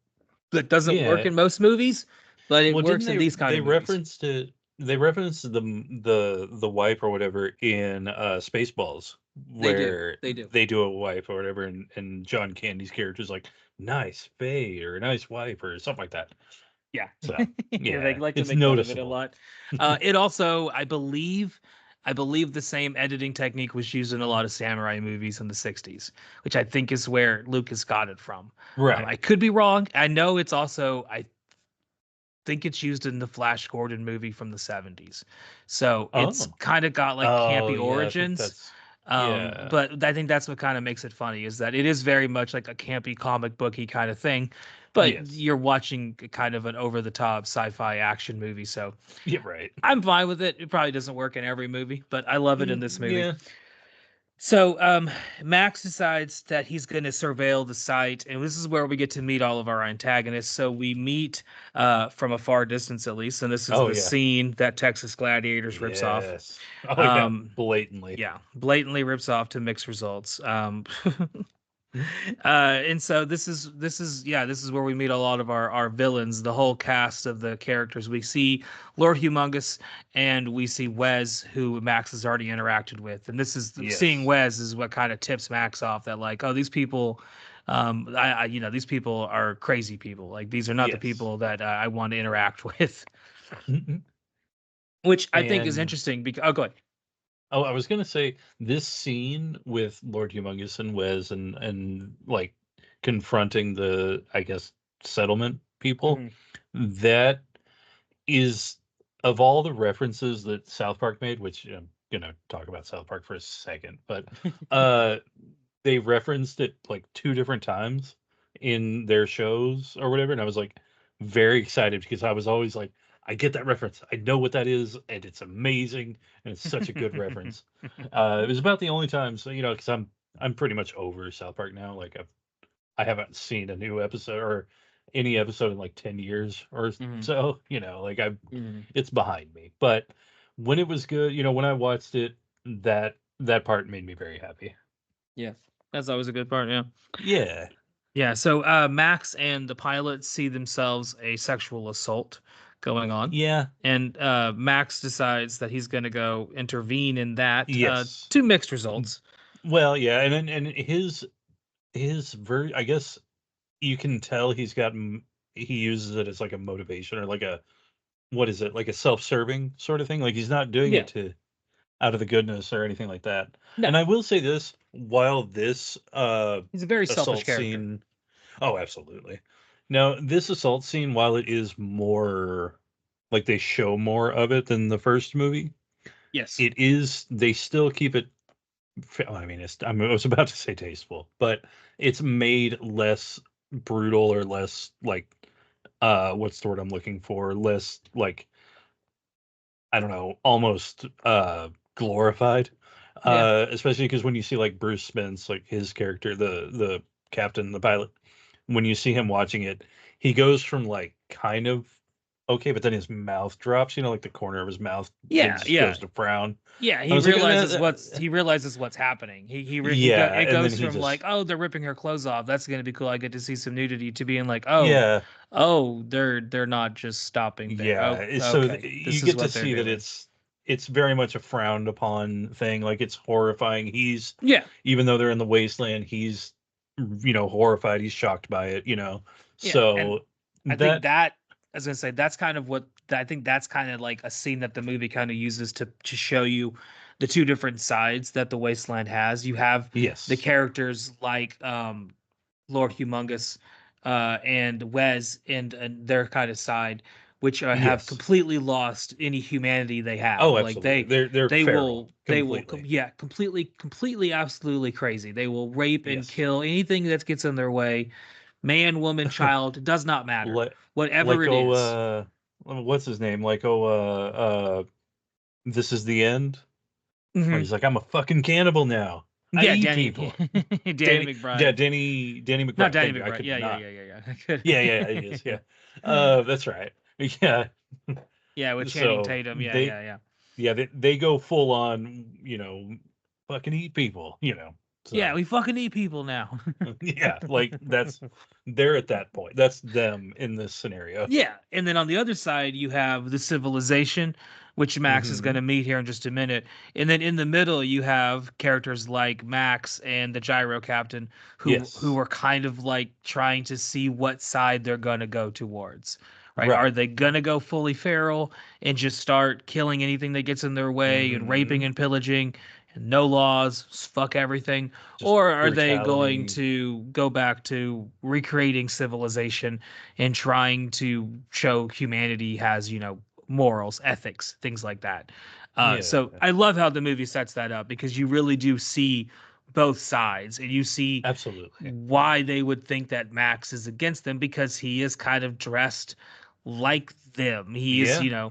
that doesn't work Yeah. in most movies, but it Well, didn't works in they these kind they of movies. referenced it they referenced the wipe or whatever in Spaceballs They do. where They do. they do a wipe or whatever and John Candy's character's like nice fade or nice wipe or something like that. Yeah. So They yeah, like to it's make fun of it a noticeable. lot. It also, I believe the same editing technique was used in a lot of samurai movies in the 60s, which I think is where Lucas got it from. Right. I could be wrong. I know it's also, I think it's used in the Flash Gordon movie from the 70s. So it's Oh. kind of got like Oh campy yeah, I think origins. that's yeah. But I think that's what kind of makes it funny is that it is very much like a campy comic booky kind of thing, but Yes. you're watching kind of an over the top sci-fi action movie. So Yeah, right. I'm fine with it. It probably doesn't work in every movie, but I love it in this movie. Yeah. So Max decides that he's going to surveil the site, and this is where we get to meet all of our antagonists. So we meet from a far distance, at least, and this is Oh the yeah. scene that Texas Gladiators rips off. Yes. Oh yeah, Um, blatantly. yeah, blatantly rips off to mixed results. And so this is where we meet a lot of our villains, the whole cast of the characters. We see Lord Humongous, and we see Wes, who Max has already interacted with, and seeing Yes. Wes is what kind of tips Max off that like, oh, these people these people are crazy people. Like, these are not the Yes. people that I want to interact with, which I think is And interesting because, oh, go ahead. oh, I was gonna say this scene with Lord Humongous and Wes and like confronting the, I guess, settlement people, Mhm. that is, of all the references that South Park made, which I'm gonna talk about South Park for a second, but uh they referenced it like two different times in their shows or whatever, and I was like very excited because I was always like, I get that reference. I know what that is, and it's amazing, and it's such a good reference. It was about the only time, so because I'm pretty much over South Park now. Like I haven't seen a new episode or any episode in like 10 years or Mhm. so. Like Mhm. it's behind me. But when it was good, when I watched it, that part made me very happy. Yeah, that's always a good part. Yeah. Yeah. Yeah, so Max and the pilot see themselves a sexual assault going on, Yeah. and Max decides that he's going to go intervene in that. Yes. To mixed results. Well, yeah, and his I guess you can tell he uses it as like a motivation or like a, what is it? Like a self-serving sort of thing. Like he's not doing Yeah, it to out of the goodness or anything like that. no, And I will say this, while this he's a very selfish assault character. scene, oh, absolutely. Now, this assault scene, while it is more like they show more of it than the first movie, Yes. they still keep it. I mean, I was about to say tasteful, but it's made less brutal or less like, what's the word I'm looking for? Less like, I don't know, almost glorified. Yeah. Especially because when you see like Bruce Spence, like his character, the captain, the pilot, when you see him watching it, he goes from like kind of okay, but then his mouth drops, like the corner of his mouth, it Yeah. just Yeah. goes to frown. Yeah, I was like, he realizes what's happening. yeah, It and then goes he from like, just, oh, they're ripping her clothes off. That's gonna be cool. I get to see some nudity, to being like, oh, yeah, they're not just stopping there. yeah. Oh, So okay, you this is get to what they're see that doing. it's very much a frowned upon thing. Like it's horrifying. Yeah, Even though they're in the wasteland, he's horrified. He's shocked by it. yeah, and So I think that, that I was gonna say that's kind of what I think that's kind of like a scene that the movie kind of uses to show you the two different sides that the wasteland has. You have the yes, characters like Lord Humongous, and Wes and their kind of side, which have yes. completely lost any humanity they have. Oh, Like absolutely. They're feral completely. yeah, completely, absolutely crazy. They will rape and Yes. kill anything that gets in their way. Man, woman, child, does not matter. Like Whatever like it oh is. what's his name? Like this is the end. Where Hmm. he's like, I'm a fucking cannibal now. I Yeah, eat Danny, people. Danny McBride. Danny Not McBride. Danny Thank you. I McBride. could Yeah, yeah, not. yeah, yeah, yeah. Good. Yeah, he is. Yeah. That's right. Yeah. Yeah, with Channing So Tatum. Yeah, they yeah, yeah. yeah, they go full on, fucking eat people. Yeah, So we fucking need people now. yeah, like they're at that point. That's them in this scenario. Yeah, and then on the other side, you have the civilization, which Max is going Hmm. to meet here in just a minute. And then in the middle, you have characters like Max and the gyro captain, who Yes. are kind of like trying to see what side they're going to go towards. Right? Are Right. they going to go fully feral and just start killing anything that gets in their way and raping Hmm. and pillaging and no laws, fuck everything? Just Or are they going brutality. to go back to recreating civilization and trying to show humanity has, morals, ethics, things like that. Yeah. So I love how the movie sets that up because you really do see both sides and you see Absolutely. why they would think that Max is against them because he is kind of dressed like them. He is, Yeah.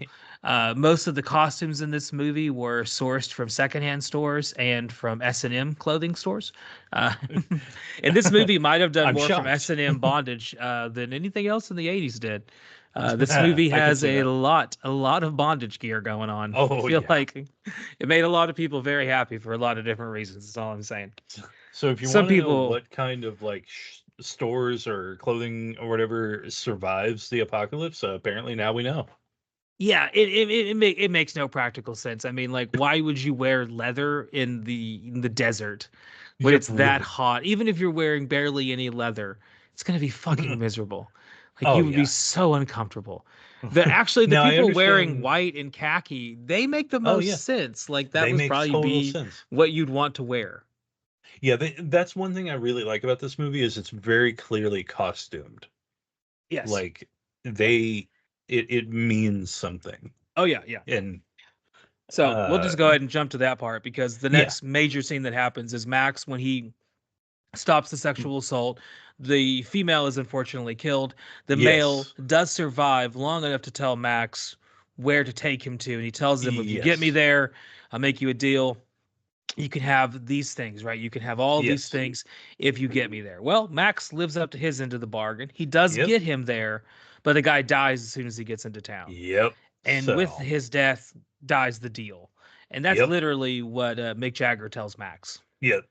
most of the costumes in this movie were sourced from secondhand stores and from S&M clothing stores. Uh, and this movie might have done I'm more from shocked. S&M bondage than anything else in the 80s did. This movie I could has see that. a lot of bondage gear going on. I Oh feel yeah. like it made a lot of people very happy for a lot of different reasons. That's all I'm saying. So if you Some want to know people, what kind of like stores or clothing or whatever survives the apocalypse, apparently now we know. yeah, it makes no practical sense. I mean, like, why would you wear leather in the desert? when Yep, it's that really. hot. Even if you're wearing barely any leather, it's gonna be fucking miserable. Like Oh you would be yeah. so uncomfortable. The Now I people wearing understand. white and khaki, they make the Oh most yeah, sense. Like that they was make probably total be sense. what you'd want to wear. Yeah, that's one thing I really like about this movie is it's very clearly costumed. Yes. Like they, it means something. Oh yeah, yeah. And So we'll just go ahead and jump to that part because the yeah, next major scene that happens is Max when he stops the sexual assault. The female is unfortunately killed. The male yes, does survive long enough to tell Max where to take him to. And he tells him, if you get me yes, there, I'll make you a deal. You can have these things, right? You can have all these yes, things if you get me there. Well, Max lives up to his end of the bargain. He does yep, get him there, but the guy dies as soon as he gets into town. yep. And with So, his death dies the deal. And that's yep, literally what Mick Jagger tells Max. yep.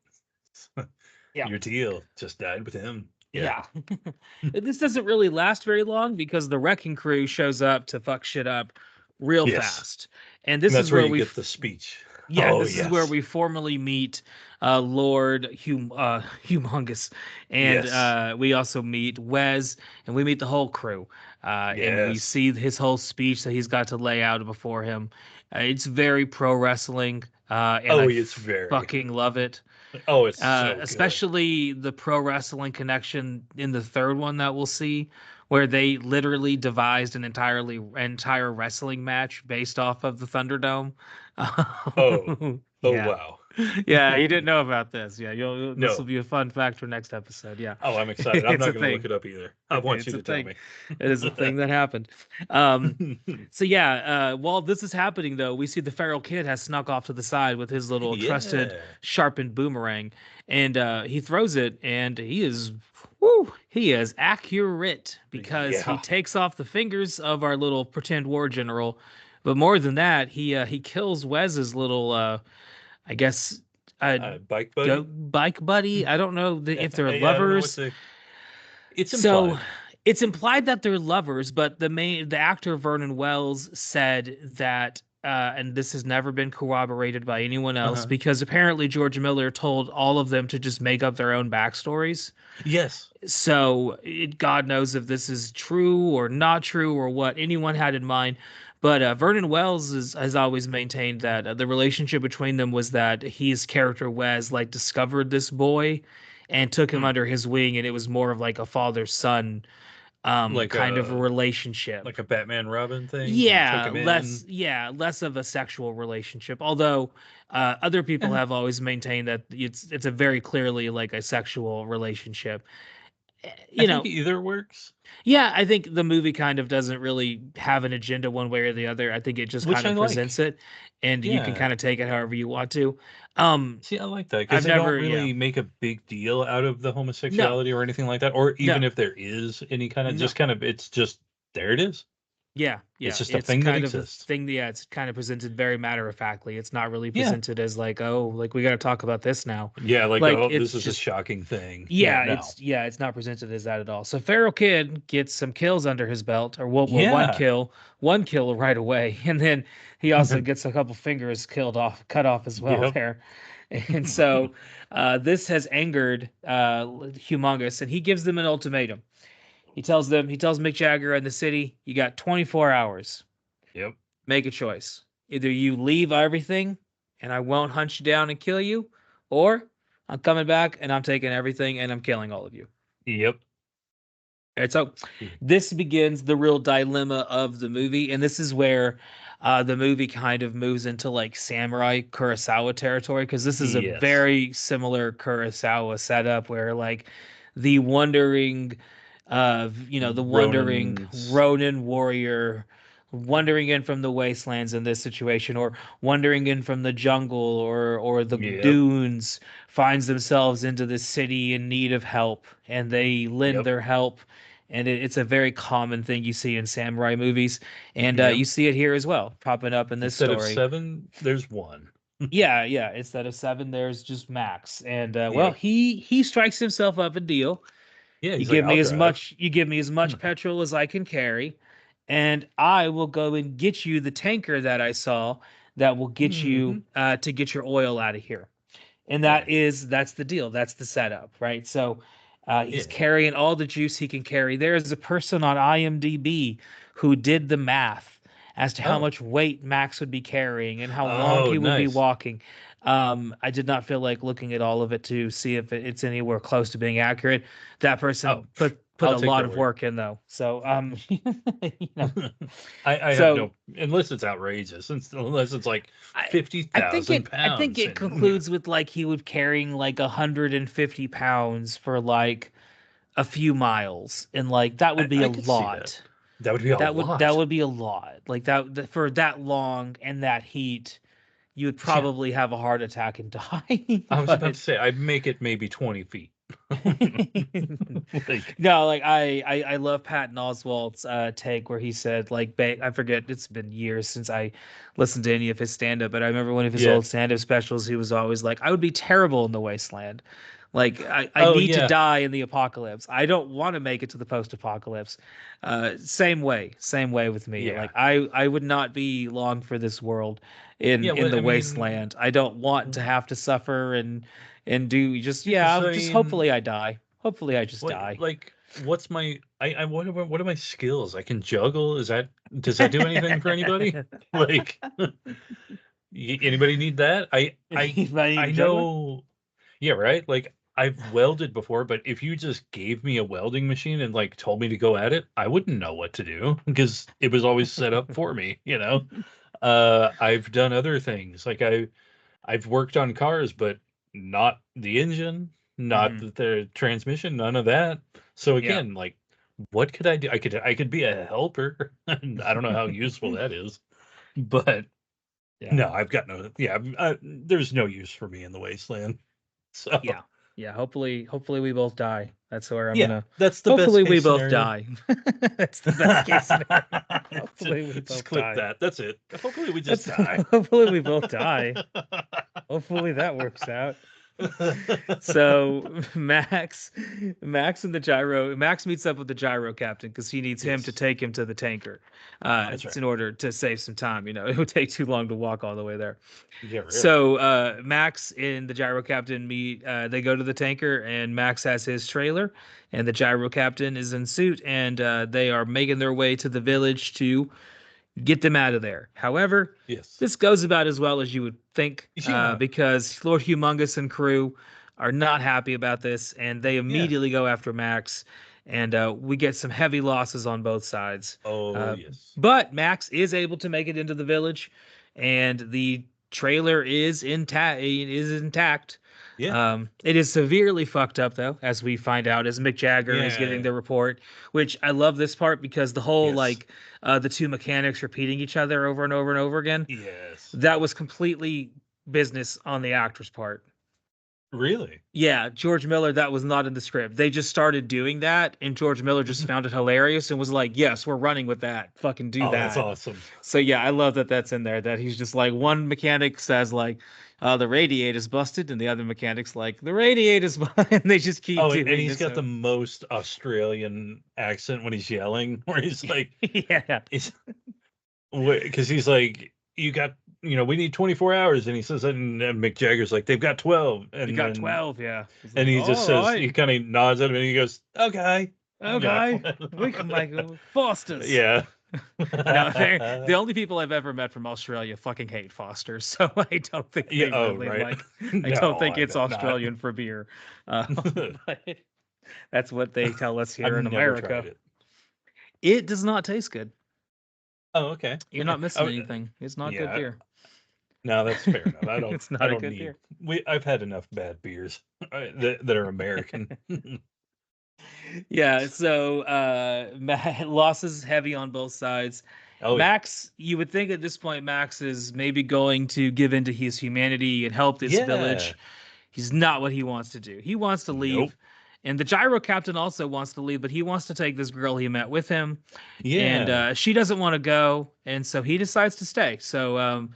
Yeah. Your deal just died with him. Yeah, Yeah. This doesn't really last very long because the wrecking crew shows up to fuck shit up real yes. fast. And And this that's is where where you get the speech. yeah, Oh this is where yes, we formally meet Lord Humongous. And yes, we also meet Wes and we meet the whole crew. And we yes. see his whole speech that he's got to lay out before him. It's very pro wrestling, and Oh, I it's very. fucking love it. Oh, it's so good. Especially the pro wrestling connection in the third one that we'll see, where they literally devised an entire wrestling match based off of the Thunderdome. Oh, oh Yeah, wow. yeah, you didn't know about this. Yeah, this will No. be a fun fact for next episode. Yeah, Oh, I'm excited. I'm it's not a going to look thing. it up either. I want you It's a to tell thing. me. It is a thing that happened. Um, so yeah, while this is happening, though, we see the feral kid has snuck off to the side with his little trusted Yeah. sharpened boomerang, and he throws it, and woo, he is accurate because he Yeah. takes off the fingers of our little pretend war general, but more than that, he kills Wes's little, I guess, uh, Bike buddy? bike buddy. I don't know if they're I don't know what lovers. to. It's So implied. it's implied that they're lovers, but the actor Vernon Wells said that, and this has never been corroborated by anyone else, Uh-huh. because apparently George Miller told all of them to just make up their own backstories. Yes. So God knows if this is true or not true or what anyone had in mind. But Vernon Wells has always maintained that the relationship between them was that his character Wes like discovered this boy and took him Hmm. under his wing, and it was more of like a father son Like kind of a a relationship. like a Batman Robin thing. He took him in. Yeah, less of a sexual relationship. Although other people Eh, have always maintained that it's a very clearly like a sexual relationship. I You think know, either works. yeah, I think the movie kind of doesn't really have an agenda one way or the other. I think it just Which kind I of like. presents it, and you can Yeah. kind of take it however you want to. Um, See, I like that because I've they don't never, yeah, really make a big deal out of the no, homosexuality or anything like that. Or even no, if there is any kind of no. just kind of, it's just there it is. Yeah, It's yeah. just a It's thing that kind of a exists. thing. Yeah, it's kind of presented very matter of factly. It's not really Yeah. presented as like, oh, like we got to talk about this now. Yeah, like, Like oh, this it's is a just, shocking thing. Yeah, yeah, no. it's not presented as that at all. So Feral Kid gets some kills under his belt, or well, Yeah. one kill right away, and then he also gets a couple fingers cut off as well Yep. there. And so this has angered Humongous, and he gives them an ultimatum. He tells Mick Jagger and the city, you got 24 hours. Yep. Make a choice. Either you leave everything and I won't hunt you down and kill you, or I'm coming back and I'm taking everything and I'm killing all of you. Yep. And so this begins the real dilemma of the movie. And this is where the movie kind of moves into like samurai Kurosawa territory, because this is a Yes. very similar Kurosawa setup where like the wandering the wandering Ronan's. Ronin warrior wandering in from the wastelands in this situation, or wandering in from the jungle or the Yep. dunes, finds themselves into the city in need of help, and they lend Yep. their help. And it's a very common thing you see in samurai movies, and Yep. you see it here as well, popping up in this Instead of story. 7, there's 1. Yeah, yeah. Instead of seven, there's just Max, and well, Yep. he strikes himself up a deal. Yeah, he's like, I'll drive. You give me as much petrol as I can carry, and I will go and get you the tanker that I saw that will get Hmm. you to get your oil out of here. And Right. that's the deal. That's the setup, right? So he's Yeah. carrying all the juice he can carry. There is a person on IMDb who did the math as to how Oh. much weight Max would be carrying and how long Oh, he would be nice. walking. I did not feel like looking at all of it to see if it's anywhere close to being accurate. That Oh, person put I'll a take lot your of word. work in though. So you know, I have so no, unless it's outrageous, unless it's like I fifty thousand I think pounds, it and concludes with like he would carrying like 150 pounds for like a few miles, and like that would be I a could see that. lot. That would be a That lot. would be a lot. Like for that long and that heat, you would Yeah, probably have a heart attack and die. I was about But to say I'd make it maybe 20 feet. Like, no, like I love Patton Oswalt's take where he said like I forget, it's been years since I listened to any of his stand up, but I remember one of his yeah. old stand up specials. He was always like, I would be terrible in the wasteland. Like I Oh need to yeah, die in the apocalypse. I don't want to make it to the post apocalypse. Same way with me. yeah, Like I would not be long for this world yeah. in What the I mean, wasteland. I don't want to have to suffer and do just so I just mean, hopefully I die. Hopefully I just what die. like what's my what are my skills? I can juggle. Does that do anything for anybody? Like, anybody need that? Anybody need I a juggler? know. Yeah, right? Like, I've welded before, but if you just gave me a welding machine and, like, told me to go at it, I wouldn't know what to do because it was always set up for me, you know? I've done other things. Like, I've worked on cars, but not the engine, not Hmm. the transmission, none of that. So Yeah. again, like, what could I do? I could be a helper, and I don't know how useful that is, but Yeah. no, I've got no yeah, there's no use for me in the wasteland. So, Yeah. Yeah. Hopefully we both die. That's where I'm yeah, gonna. that's the best Hopefully we case both scenario. die. That's the best case scenario. Hopefully we Just both clip die. that. That's it. Hopefully we just That's die. hopefully we both die. Hopefully that works out. So Max and the gyro. Max meets up with the gyro captain because he needs him to Yes, take him to the tanker. that's right. In order to save some time. You know, it would take too long to walk all the way there. Yeah, really. So Max and the gyro captain meet. They go to the tanker, and Max has his trailer, and the gyro captain is in suit, and they are making their way to the village to get them out of there. However, Yes. this goes about as well as you would think, Yeah. because Lord Humongous and crew are not happy about this, and they Yeah. immediately go after Max, and we get some heavy losses on both sides. Oh, Uh, yes. but Max is able to make it into the village, and the trailer is intact. Yeah. It is severely fucked up though, as we find out as Mick Jagger is giving Yeah. the report. Which I love this part because the whole Yes. like the two mechanics repeating each other over and over and over again. Yes. That was completely business on the actor's part. Really? Yeah, George Miller, that was not in the script. They just started doing that, and George Miller just found it hilarious and was like, "Yes, we're running with that. Fucking do Oh, that's that." awesome. So yeah, I love that that's in there. That he's just like one mechanic says like, "The radiator's busted," and the other mechanic's like, "The radiator's," and they just keep Oh, and doing he's this. got the most Australian accent when he's yelling, where he's like, Yeah, he's because he's like, we need 24 hours, and he says that, and Mick Jagger's like, they've got 12, you and got then 12. Yeah, it's and like, he just all says, right, he kind of nods at him, and he goes, okay, okay, we can make it Foster's. yeah. The only people I've ever met from Australia fucking hate Foster's, so I don't think Yeah. they Oh, really right. like. I don't No, think I it's bet not. Australian for beer. But that's what they tell us I've here in never tried America. it. It does not taste good. Oh, okay. You're not missing Oh, anything. It's not good yeah. beer. No, that's fair enough. It's I not a don't good need. beer. I've had enough bad beers that are American. Yeah, so losses heavy on both sides. Oh yeah. Max, you would think at this point Max is maybe going to give into his humanity and help this Yeah. village. He's not what he wants to do. He wants to Nope. leave. And the gyro captain also wants to leave, but he wants to take this girl he met with him. And Yeah. she doesn't want to go. And so he decides to stay. So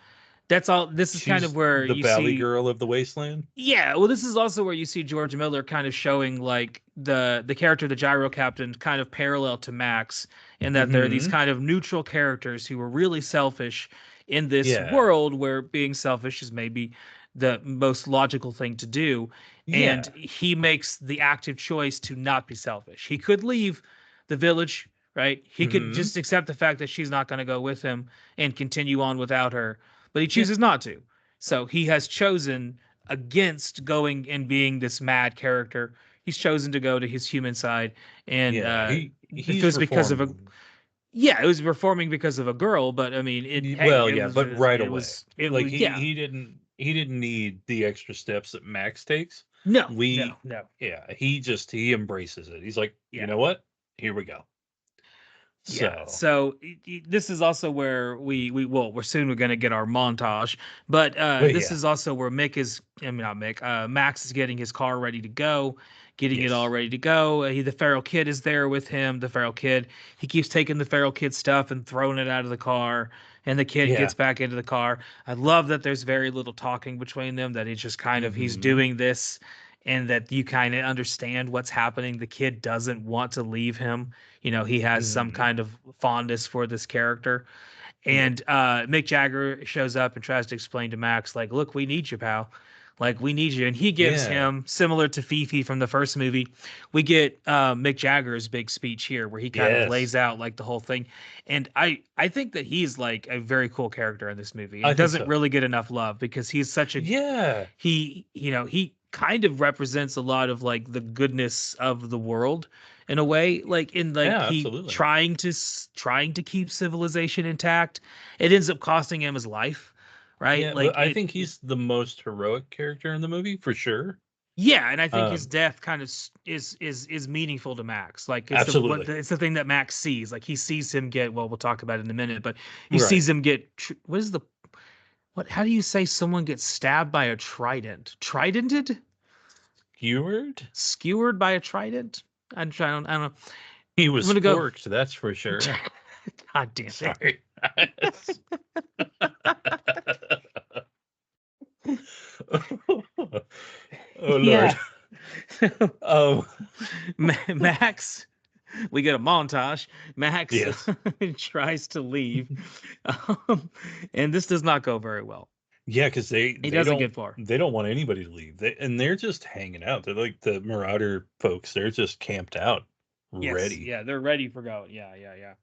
that's all. This is kind of She's where the you valley see. girl of the wasteland. Yeah, well, this is also where you see George Miller kind of showing like the character, the gyro captain, kind of parallel to Max, in that they're these Hmm. kind of neutral characters who are really selfish in this Yeah. world where being selfish is maybe the most logical thing to do. Yeah. And he makes the active choice to not be selfish. He could leave the village, right? He could Mhm. just accept the fact that she's not going to go with him and continue on without her, but he Yeah. chooses not to. So he has chosen against going and being this mad character. He's chosen to go to his human side, and Yeah. if it He's was because of a reforming. yeah, it was reforming because of a girl, but I mean, hey, Well, yeah, but right away. it Like was, yeah, he didn't need the extra steps that Max takes. no, no, We no, Yeah, he embraces it. He's like, "You yeah. know what? Here we go." Yeah, So, so this is also where we're soon going to get our montage, but but this yeah. is also where Mick is, I mean not Mick, Max is getting his car ready to go, getting it all Yes. ready to go. The feral kid is there with him. The feral kid, he keeps taking the feral kid stuff and throwing it out of the car, and the kid Yeah. gets back into the car. I love that there's very little talking between them. That he's just kind of he's Mhm. doing this, and that you kind of understand what's happening. The kid doesn't want to leave him. He has some Mhm. kind of fondness for this character. Yep. And Mick Jagger shows up and tries to explain to Max, like, look, we need you, pal. Like, we need you. And he gives Yeah. him, similar to Fifi from the first movie, we get Mick Jagger's big speech here where he kind of Yes. lays out like the whole thing. And I think that he's like a very cool character in this movie I and think doesn't so. really get enough love because he's such a Yeah. he kind of represents a lot of like the goodness of the world in a way, like in like Yeah, he absolutely. trying to keep civilization intact. It ends up costing him his life, right? Yeah, but Like I think he's the most heroic character in the movie for sure. yeah, and I think his Um, death kind of is meaningful to Max. Like Absolutely. it's the thing that Max sees. Like he sees him get, well, we'll talk about it in a minute, but he Right. sees him get what is the what how do you say someone gets stabbed by a trident? Tridented? Skewered? Skewered by a trident? I don't know. He I'm was gonna go. forked, that's for sure. God damn it. Sorry. Oh Lord. Yeah. Um, Max, we get a montage. Max yes. tries to leave, and this does not go very well. Yeah, because He doesn't get far. they don't want anybody to leave. They're just hanging out. They're like the Marauder folks. They're just camped out, Yes, ready. yeah, they're ready for go. Yeah, yeah, yeah.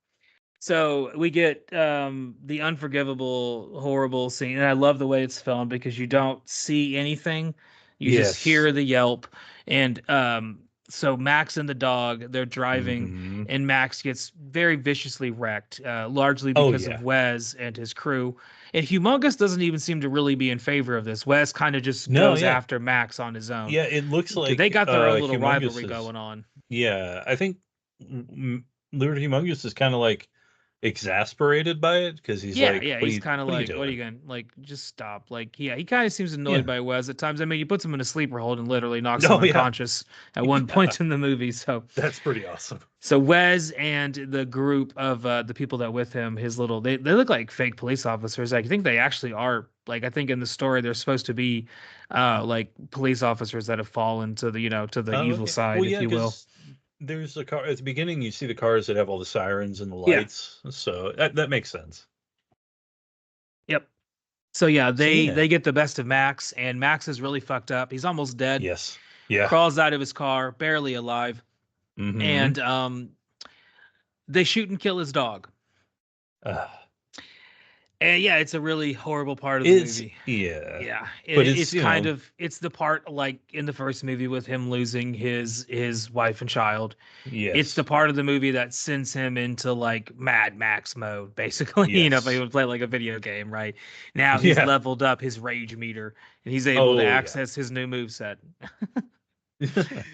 So we get the unforgivable, horrible scene, and I love the way it's filmed because you don't see anything, you just Yes. hear the yelp, and so Max and the dog they're driving, Hmm. and Max gets very viciously wrecked, largely Oh because yeah. of Wes and his crew. And Humongous doesn't even seem to really be in favor of this. Wes kind of just No, goes yeah. after Max on his own. Yeah, it looks 'Cause they like got their own little Humongous rivalry is, going on. yeah, I think Lord Humongous is kind of like exasperated by it because he's Yeah, like, yeah, he's kind of what are you like, "What are doing?" you gonna like? Just stop!" Like, yeah, he kind of seems annoyed Yeah. by Wes at times. I mean, he puts him in a sleeper hold and literally knocks him Oh yeah. unconscious at one Yeah. point in the movie. So, That's pretty awesome. so Wes and the group of the people that with him, his little, they look like fake police officers. Like, I think they actually are. Like, I think in the story they're supposed to be, like police officers that have fallen to the to the Oh, evil okay. side, Well, if yeah, you will. because there's a car at the beginning. You see the cars that have all the sirens and the Yeah. lights, so that makes sense. Yep. So yeah, So yeah. they get the best of Max, and Max is really fucked up. He's almost dead. Yes. Yeah. Crawls out of his car, barely alive, Mm-hmm. and they shoot and kill his dog. Uh, And yeah, it's a really horrible part of the it's movie. yeah, Yeah, but it's it's kind of it's the part like in the first movie with him losing his wife and child. It's the yes, part of the movie that sends him into like Mad Max mode, basically. If he yes, would play like a video game, right? Now he's yeah. leveled up his rage meter and he's able to Oh yeah. access his new moveset.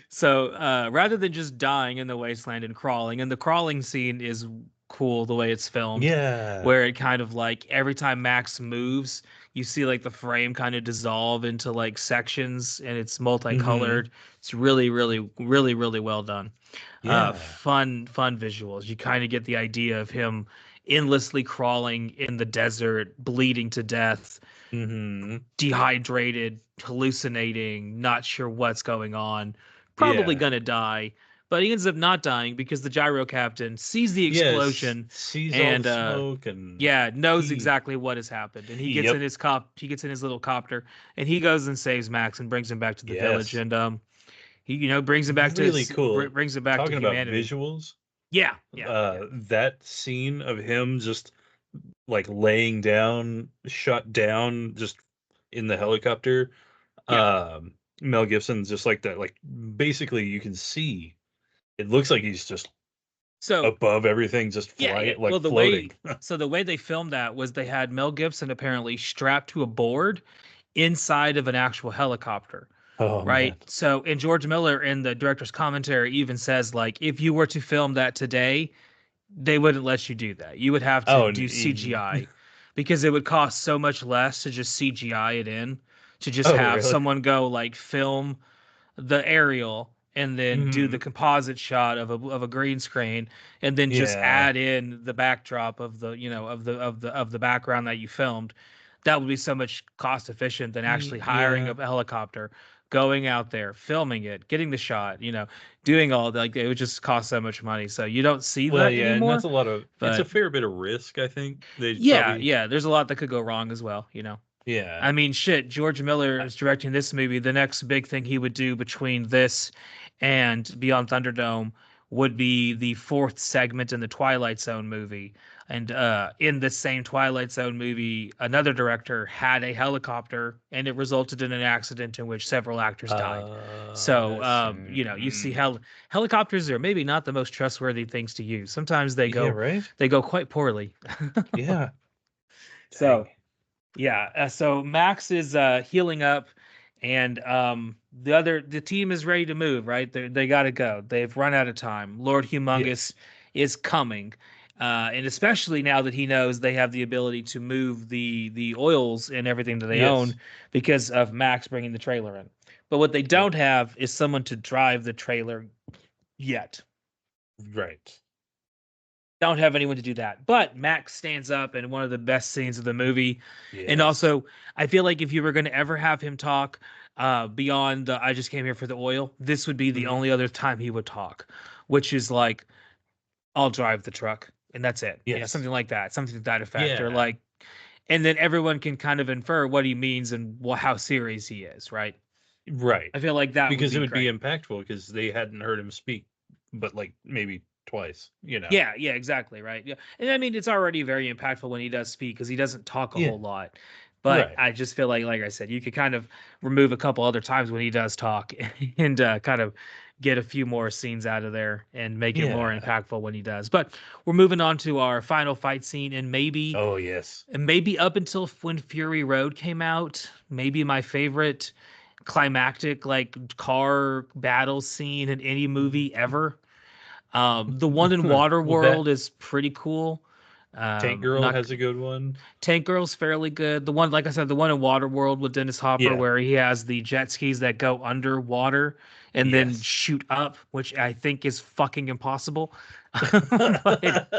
So rather than just dying in the wasteland and crawling, and the crawling scene is cool the way it's filmed, Yeah. where it kind of like every time Max moves, you see like the frame kind of dissolve into like sections and it's Mm-hmm. multicolored. It's really, really, really, really well done. Yeah. Fun visuals. You kind of get the idea of him endlessly crawling in the desert, bleeding to death, Mm-hmm. dehydrated, hallucinating, not sure what's going on, probably Yeah. gonna die. but he ends up not dying because the gyro captain sees the Yes, explosion sees all and the smoke and knows he exactly what has happened, and he gets Yep. in his little copter, and he goes and saves Max and brings him back to the village, Yes. and he brings him back Really cool. brings him back Talking to about humanity. visuals, Yeah. that scene of him just like laying down, shut down, just in the helicopter. Mel Gibson's just like that. Like basically, you can see it looks like he's just So above everything, just yeah. like Well, floating. the way they filmed that was they had Mel Gibson apparently strapped to a board inside of an actual helicopter. Oh Right. man. So, and George Miller in the director's commentary even says, like, if you were to film that today, they wouldn't let you do that. You would have to Oh, do CGI because it would cost so much less to just CGI it in, to just oh have really? someone go like film the aerial and then do the Mhm. composite shot of a green screen and then just Yeah. add in the backdrop of the of the background that you filmed. That would be so much cost efficient than actually hiring Yeah. a helicopter, going out there, filming it, getting the shot, doing all that. Like, it would just cost so much money. So you don't see Well, that yeah, and that's anymore. a lot of. It's a But fair bit of risk. I think they yeah, probably. yeah, there's a lot that could go wrong as well. Yeah. I mean, shit, George Miller is directing this movie. The next big thing he would do between this and Beyond Thunderdome would be the fourth segment in the Twilight Zone movie. And in the same Twilight Zone movie, another director had a helicopter, and it resulted in an accident in which several actors died. So, That's. you see helicopters are maybe not the most trustworthy things to use. Sometimes Yeah. Right. they go quite poorly. Yeah. So Dang. yeah, so Max is healing up, and the team is ready to move. Right, they got to go. They've run out of time. Lord Humongous Yes. is coming, and especially now that he knows they have the ability to move the oils and everything that they own Yes. because of Max bringing the trailer in. But what they Yep. don't have is someone to drive the trailer yet. Right. Don't have anyone to do that. But Max stands up in one of the best scenes of the movie. And Yes. also, I feel like if you were going to ever have him talk beyond the I just came here for the oil, this would be the Mhm. only other time he would talk, which is like, I'll drive the truck. And that's it. Yes. Something like that. Something to that effect. Or Yeah. like, and then everyone can kind of infer what he means and how serious he is, right? Right. I feel like that would Because it be would be great. impactful because they hadn't heard him speak, but like maybe twice. Yeah, exactly, right. Yeah, and I mean, it's already very impactful when he does speak because he doesn't talk a Yeah. whole lot. But Right. I just feel like I said, you could kind of remove a couple other times when he does talk and kind of get a few more scenes out of there and make it more Yeah. impactful when he does. But we're moving on to our final fight scene, Oh yes. and maybe up until when Fury Road came out, maybe my favorite climactic like car battle scene in any movie ever. The one in Well, that Waterworld is pretty cool. Tank Girl Not has a good one. Tank Girl's fairly good. The one, like I said, the one in Waterworld with Dennis Hopper, Yeah. where he has the jet skis that go underwater and then Yes. shoot up, which I think is fucking impossible. But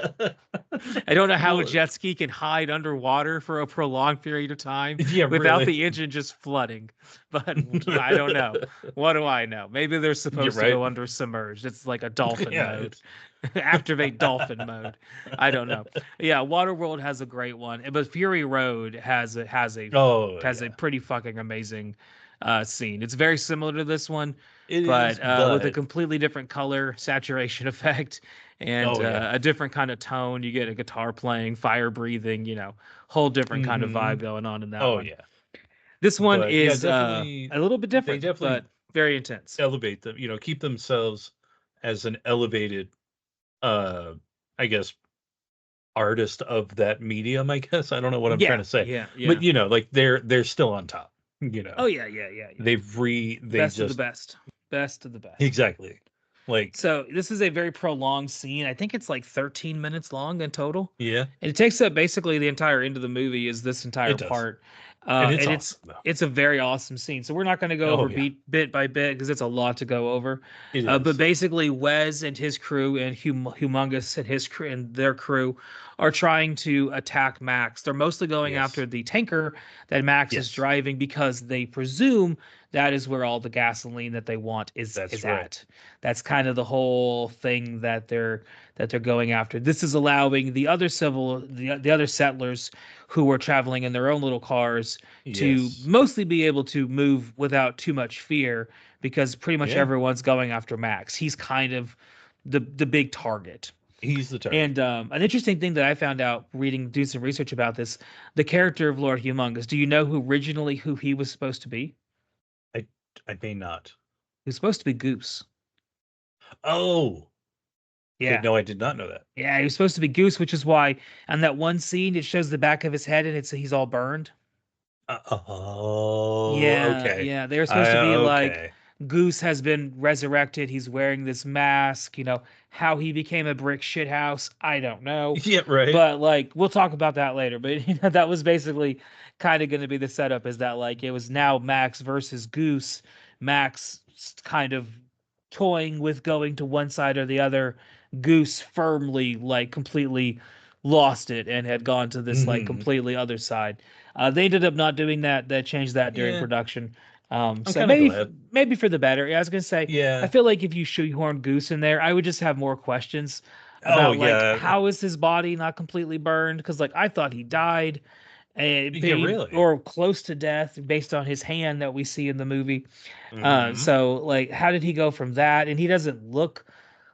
I don't know how a Well, jet ski can hide underwater for a prolonged period of time yeah, without really. the engine just flooding. But I don't know. What do I know? Maybe they're You're supposed to right. go under submerged. It's like a dolphin Yeah, mode. it's Activate dolphin mode. I don't know. Yeah, Waterworld has a great one, but Fury Road oh has a yeah. pretty fucking amazing scene. It's very similar to this one, It is, but with a but completely different color saturation effect and oh yeah. a different kind of tone. You get a guitar playing, fire breathing, whole different kind of vibe Hmm. going on in that Oh one. yeah. This one But yeah, is definitely a little bit they different, definitely but very intense. elevate them, keep themselves as an elevated uh I guess artist of that medium, I guess. I don't know what I'm trying Yeah, to say. yeah, But yeah. like they're still on top, Oh yeah. they Best of the just best. Best of the best. exactly. Like So this is a very prolonged scene. I think it's like 13 minutes long in total. yeah, And it takes up basically the entire end of the movie is this entire it does. part. And it's And awesome though. it's a very awesome scene. So we're not going to go over Oh yeah. bit by bit because it's a lot to go over. It But is. basically, Wes and his crew and Humongous and his crew and their crew are trying to attack Max. They're mostly going Yes. after the tanker that Max is Yes. driving because they presume that is where all the gasoline that they want is That's at. right. That's kind of the whole thing that they're going after. This is allowing the other the other settlers who were traveling in their own little cars to Yes. mostly be able to move without too much fear because pretty much Yeah. everyone's going after Max. He's kind of the big target. He's the target. And an interesting thing that I found out doing some research about this, the character of Lord Humongous. Do you know who he was supposed to be? I may not. He was supposed to be Goose. Oh. Yeah. Okay, no, I did not know that. Yeah, he was supposed to be Goose, which is why on that one scene it shows the back of his head and he's all burned. Oh, Yeah, okay. yeah. They were supposed to be like Okay. Goose has been resurrected. He's wearing this mask. How he became a brick shithouse, I don't know. Yeah, right. But like we'll talk about that later. But that was basically kind of going to be the setup, is that like it was now Max versus Goose. Max kind of toying with going to one side or the other. Goose firmly like completely lost it and had gone to this like completely other side. They ended up not doing that. They changed that during production. I'm So kind of glad. maybe for the better. Yeah, I was gonna say. Yeah. I feel like if you shoehorn Goose in there, I would just have more questions Oh, about like yeah. how is his body not completely burned? Because like I thought he died, Yeah, really. or close to death based on his hand that we see in the movie. Mhm. So like, how did he go from that? And he doesn't look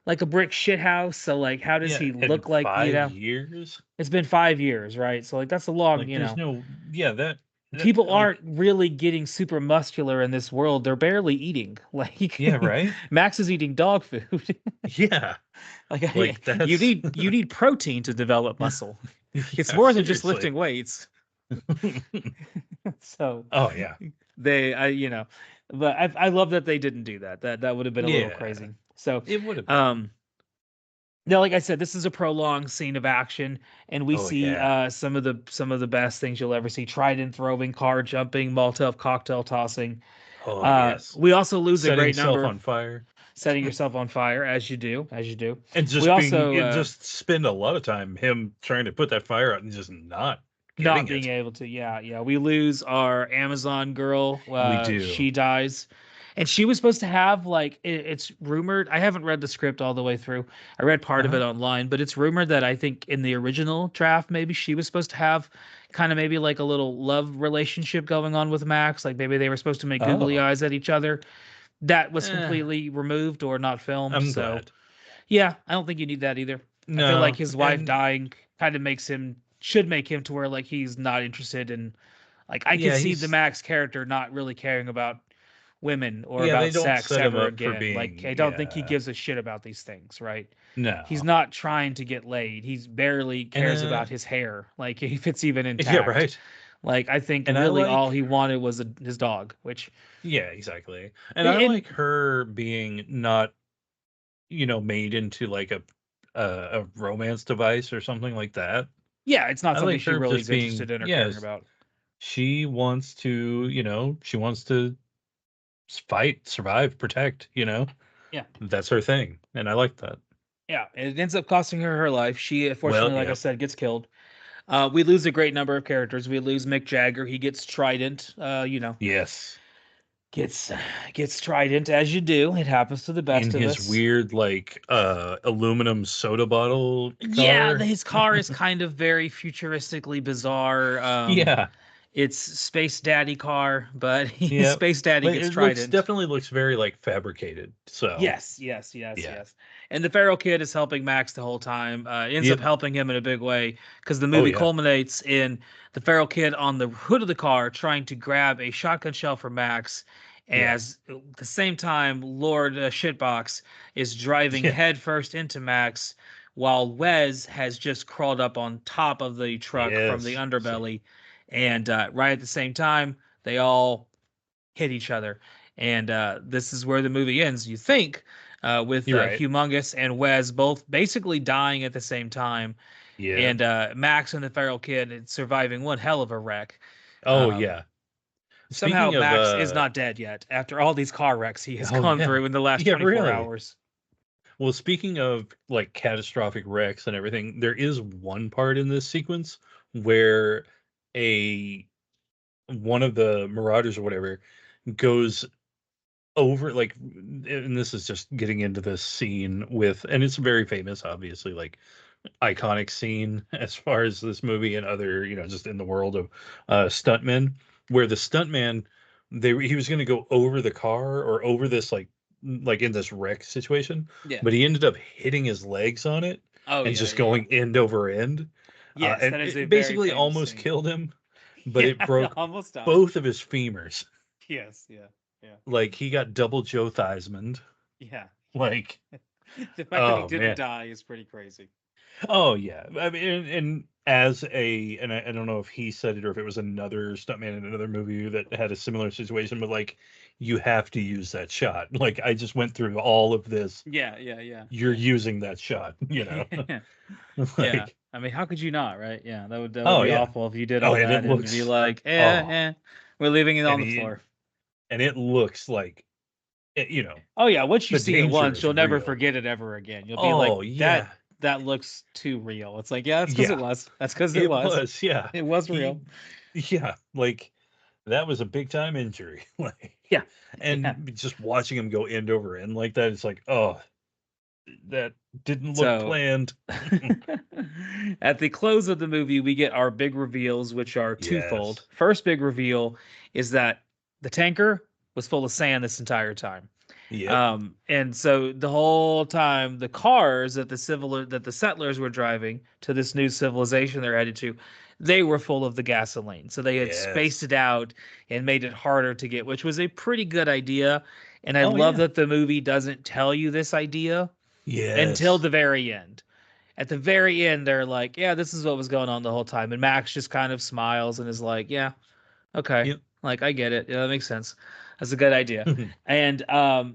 like a brick shithouse. So like, how does Yeah, he in look like? 5 years? It's been 5 years, right? So like, that's a long. Like, there's no. Yeah, that People like, aren't really getting super muscular in this world. They're barely eating. Like, Yeah, right. Max is eating dog food. Yeah. Like, Like, that's. you need protein to develop muscle. It's Yeah, more than just seriously. lifting weights. So Oh yeah. but I love that they didn't do that. That would have been a little Yeah. crazy. So It would have. now, like I said, this is a prolonged scene of action, and we Oh, see yeah. some of the best things you'll ever see: trident throwing, car jumping, Molotov cocktail tossing. Oh yes. We also lose a Setting great yourself number. on fire. Setting yourself on fire, as you do. And just We also just spend a lot of time him trying to put that fire out and just not not getting being it. able to. Yeah. We lose our Amazon girl. We do. She dies. And she was supposed to have like it's rumored. I haven't read the script all the way through. I read part of it online, but it's rumored that I think in the original draft, maybe she was supposed to have kind of maybe like a little love relationship going on with Max. Like maybe they were supposed to make googly eyes at each other. That was completely removed or not filmed. I'm so glad. yeah, I don't think you need that either. No, I feel like his wife and- dying kind of should make him to where like he's not interested in, like I Yeah, can see he's- the Max character not really caring about women or Yeah, they about don't sex set him ever up for again. Like being- I don't think he yeah. gives a shit about these things, right? No. He's not trying to get laid. He's barely cares about his hair, like if it's even intact. Yeah, right. Like I think And I really all like- he wanted was his dog, which Yeah, exactly. And I like her being not, made into like a romance device or something like that. yeah, it's not I something like she her really just is interested being- in or yes. caring about. She wants to, she wants to fight, survive, protect, Yeah. That's her thing. And I like that. Yeah, it ends up costing her life. She, unfortunately, like I yep. said, gets killed. We lose a great number of characters. We lose Mick Jagger. He gets Trident. Yes. Gets Trident, as you do. It happens to the best In of his us. weird aluminum soda bottle car. Yeah, his car is kind of very futuristically bizarre. Yeah. It's Space Daddy car, but Yep. Space Daddy But gets it Trident. definitely looks very like fabricated. So Yes. And the Feral Kid is helping Max the whole time. Ends up helping him in a big way because the movie culminates in the Feral Kid on the hood of the car trying to grab a shotgun shell for Max. As at the same time, Lord Shitbox is driving headfirst into Max, while Wes has just crawled up on top of the truck from the underbelly, and right at the same time, they all hit each other. And this is where the movie ends, you think, with Humongous and Wes both basically dying at the same time. Yeah. And Max and the Feral Kid surviving one hell of a wreck. Oh, yeah. Somehow Speaking Max of, is not dead yet after all these car wrecks he has Oh, gone yeah. through in the last Yeah, 24 really. hours. Well, speaking of like catastrophic wrecks and everything, there is one part in this sequence where a one of the marauders or whatever goes over like, and this is just getting into this scene with, and it's very famous, obviously, like iconic scene as far as this movie and other, just in the world of stuntmen, where the stuntman, he was going to go over the car or over this like in this wreck situation, Yeah. but he ended up hitting his legs on it Oh and yeah, just yeah, yeah. going end over end, Yes, and that is a it very basically famous almost scene. killed him, but Yeah, it broke almost died. both of his femurs. Yes, yeah, yeah, Like he got double Joe Theismann. yeah. Like, The fact that he oh didn't man. die is pretty crazy. Oh yeah, I mean, and as and I don't know if he said it or if it was another stuntman in another movie that had a similar situation, but like, you have to use that shot. Like, I just went through all of this. Yeah, yeah, yeah, You're using that shot, yeah. Yeah. like, I mean, how could you not, right? Yeah, that would oh be yeah, awful if you did oh, all and it that and be looks, like, oh, we're leaving it and on the he floor. and it looks like, Oh yeah, once you the see it danger once, is you'll never real. forget it ever again. You'll be like, Oh that yeah, that looks too real. It's like, yeah, that's because it yeah, was. That's because it it was. was, yeah, It was he, real. yeah, like, that was a big time injury. Like, Yeah. Yeah. and just watching him go end over end like that, it's like, oh, that didn't look So planned. at the close of the movie, we get our big reveals, which are twofold. Yes. First big reveal is that the tanker was full of sand this entire time. Yep. And so the whole time, the cars that the settlers were driving to this new civilization they're headed to, they were full of the gasoline. So they had spaced Yes. it out and made it harder to get, which was a pretty good idea. And I Oh love yeah. that the movie doesn't tell you this idea until Yes. the very end. At the very end, they're like, "Yeah, this is what was going on the whole time," and Max just kind of smiles and is like, "Yeah, okay, Yep. like I get it. Yeah, that makes sense. That's a good idea." And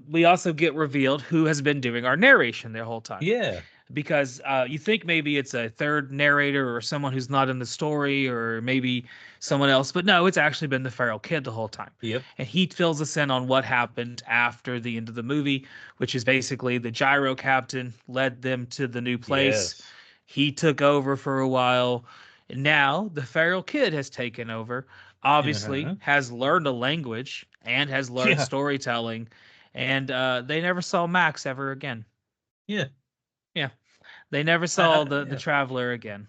we also get revealed who has been doing our narration the whole time, Yeah. because you think maybe it's a third narrator or someone who's not in the story, or maybe someone else, but no, it's actually been the feral kid the whole time. Yep. And he fills us in on what happened after the end of the movie, which is basically the gyro captain led them to the new place. Yes. He took over for a while, and now the feral kid has taken over, obviously Uh-huh. has learned a language and has learned Yeah. storytelling, and they never saw Max ever again. Yeah. Yeah. They never saw the Yeah. traveler again.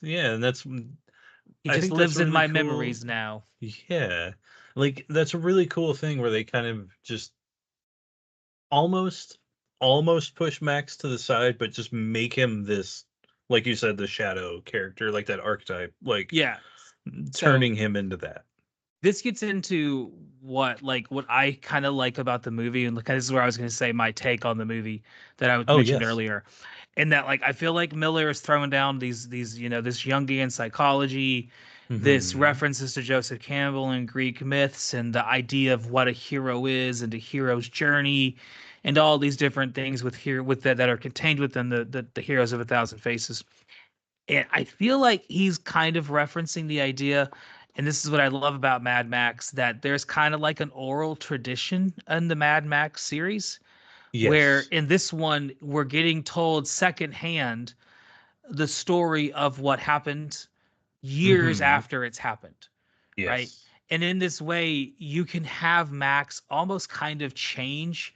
Yeah, and He I just think that's lives in really my cool. memories now. Yeah. Like, that's a really cool thing where they kind of just almost push Max to the side, but just make him this, like you said, the shadow character, like that archetype, like Yeah. So turning him into that. this gets into what I kind of like about the movie, and this is where I was going to say my take on the movie that I Oh mentioned yes. earlier, and that like I feel like Miller is throwing down these this Jungian psychology, this Hmm. references to Joseph Campbell and Greek myths, and the idea of what a hero is and a hero's journey, and all these different things with that are contained within the Heroes of a Thousand Faces. And I feel like he's kind of referencing the idea, and this is what I love about Mad Max, that there's kind of like an oral tradition in the Mad Max series, where Yes. in this one, we're getting told secondhand the story of what happened years Hmm. after it's happened, right? Yes. And in this way, you can have Max almost kind of change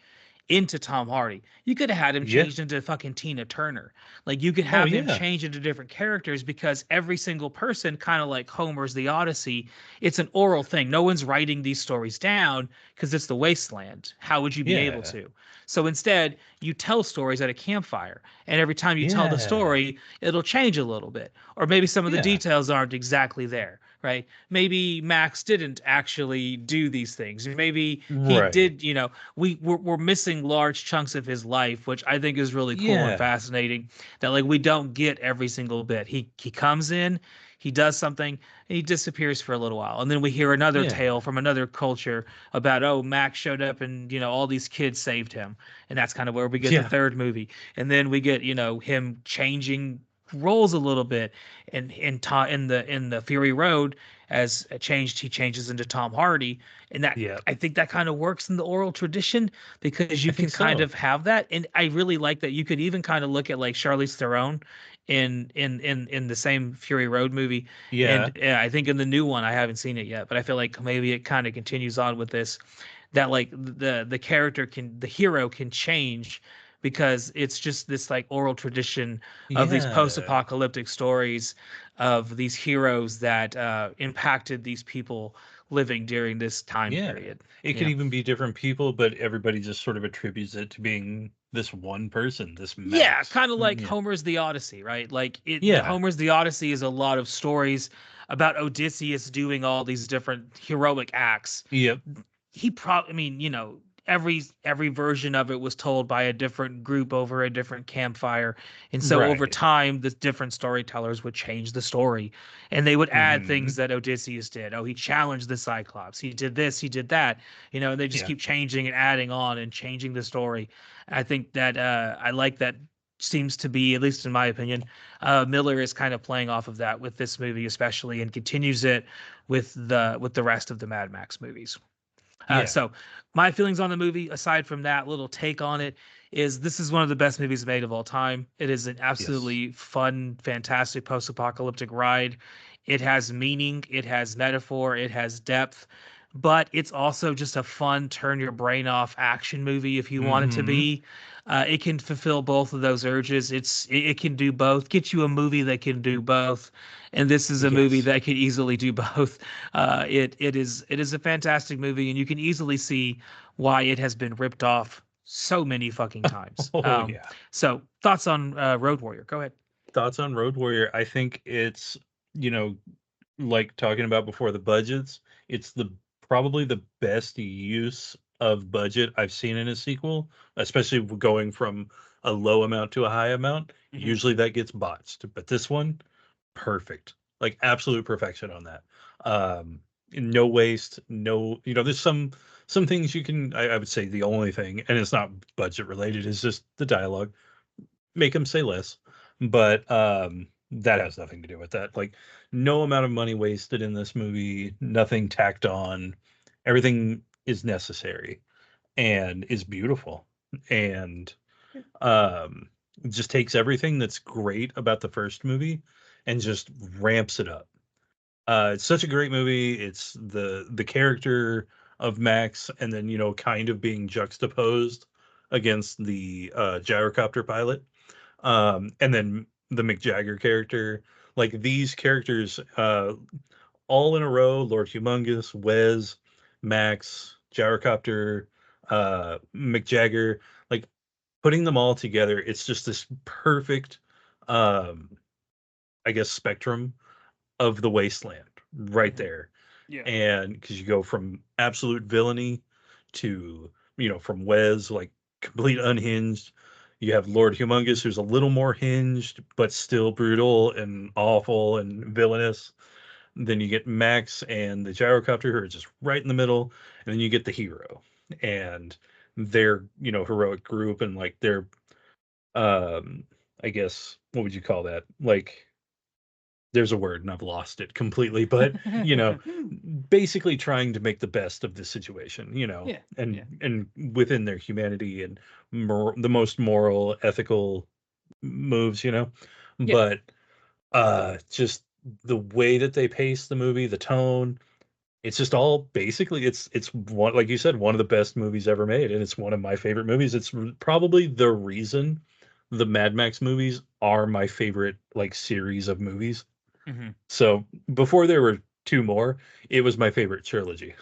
into Tom Hardy. You could have had him Yeah. changed into fucking Tina Turner. Like you could Oh have him yeah. change into different characters, because every single person, kind of like Homer's The Odyssey, it's an oral thing. No one's writing these stories down because it's the wasteland. How would you be able Yeah. to? So instead, you tell stories at a campfire, and every time you tell the Yeah. story, it'll change a little bit, or maybe some of the Yeah. details aren't exactly there, right? Maybe Max didn't actually do these things, or maybe he Right. did. We're missing large chunks of his life, which I think is really cool and Yeah. fascinating. That like we don't get every single bit. He comes in, he does something, and he disappears for a little while, and then we hear another Yeah. tale from another culture about, oh, Max showed up and all these kids saved him, and that's kind of where we get the Yeah. third movie, and then we get him changing rolls a little bit, and in the Fury Road, as he changes into Tom Hardy, and that Yeah, I think that kind of works in the oral tradition because I you think can kind so. of have that, and I really like that. You could even kind of look at like Charlize Theron in the same Fury Road movie, and Yeah, I think in the new one I haven't seen it yet, but I feel like maybe it kind of continues on with this, that like the hero can change because it's just this like oral tradition of these yeah, post-apocalyptic stories of these heroes that impacted these people living during this time yeah. period. It could Yeah. even be different people, but everybody just sort of attributes it to being this one person, this Yeah, Max. kind of like Yeah, Homer's The Odyssey, right? Like the yeah, Homer's The Odyssey is a lot of stories about Odysseus doing all these different heroic acts. yep, He probably, I mean, every version of it was told by a different group over a different campfire, and so over right. time the different storytellers would change the story, and they would add Hmm. things that Odysseus did. Oh, he challenged the Cyclops, he did this, he did that, and they just Yeah, keep changing and adding on and changing the story. I think that I like that. Seems to be, at least in my opinion, Miller is kind of playing off of that with this movie especially, and continues it with the rest of the Mad Max movies. yeah, So my feelings on the movie, aside from that little take on it, is this is one of the best movies made of all time. It is an yes. absolutely fun, fantastic post-apocalyptic ride. It has meaning, it has metaphor, it has depth, but it's also just a fun, turn your brain off action movie if you want it to Hmm. be. It can fulfill both of those urges. It can do both. Get you a movie that can do both, and this is a movie Yes. that can easily do both. It is a fantastic movie, and you can easily see why it has been ripped off so many fucking times. Oh yeah. So thoughts on Road Warrior? Go ahead. Thoughts on Road Warrior? I think it's, you know, like talking about before, the budgets, it's the probably the best use of budget I've seen in a sequel, especially going from a low amount to a high amount. Hmm. Usually that gets botched, but this one, perfect. Like absolute perfection on that. No waste, no, there's some things you can, I would say the only thing, and it's not budget related, is just the dialogue. Make them say less, but that has nothing to do with that. Like no amount of money wasted in this movie, nothing tacked on. Everything is necessary and is beautiful, and um just takes everything that's great about the first movie and just ramps it up. It's such a great movie. It's the character of Max, and then kind of being juxtaposed against the gyrocopter pilot, and then the Mick Jagger character. Like these characters, all in a row: Lord Humongous, Wes, Max, Gyrocopter, Mick Jagger. Like putting them all together, it's just this perfect, um, I guess, spectrum of the wasteland right Hmm. there. Yeah. And because you go from absolute villainy to, from Wes, like complete unhinged. You have Lord Humongous, who's a little more hinged, but still brutal and awful and villainous. Then you get Max and the gyrocopter, who are just right in the middle. And then you get the hero and their, heroic group, and like their, um, I guess, what would you call that? Like, there's a word and I've lost it completely, but basically trying to make the best of the situation, Yeah. and Yeah. within their humanity and the most moral, ethical moves, Yeah. but just the way that they pace the movie, the tone, it's just all basically, it's one, like you said, one of the best movies ever made, and it's one of my favorite movies. It's probably the reason the Mad Max movies are my favorite like series of movies. Hmm. So before there were two more, it was my favorite trilogy.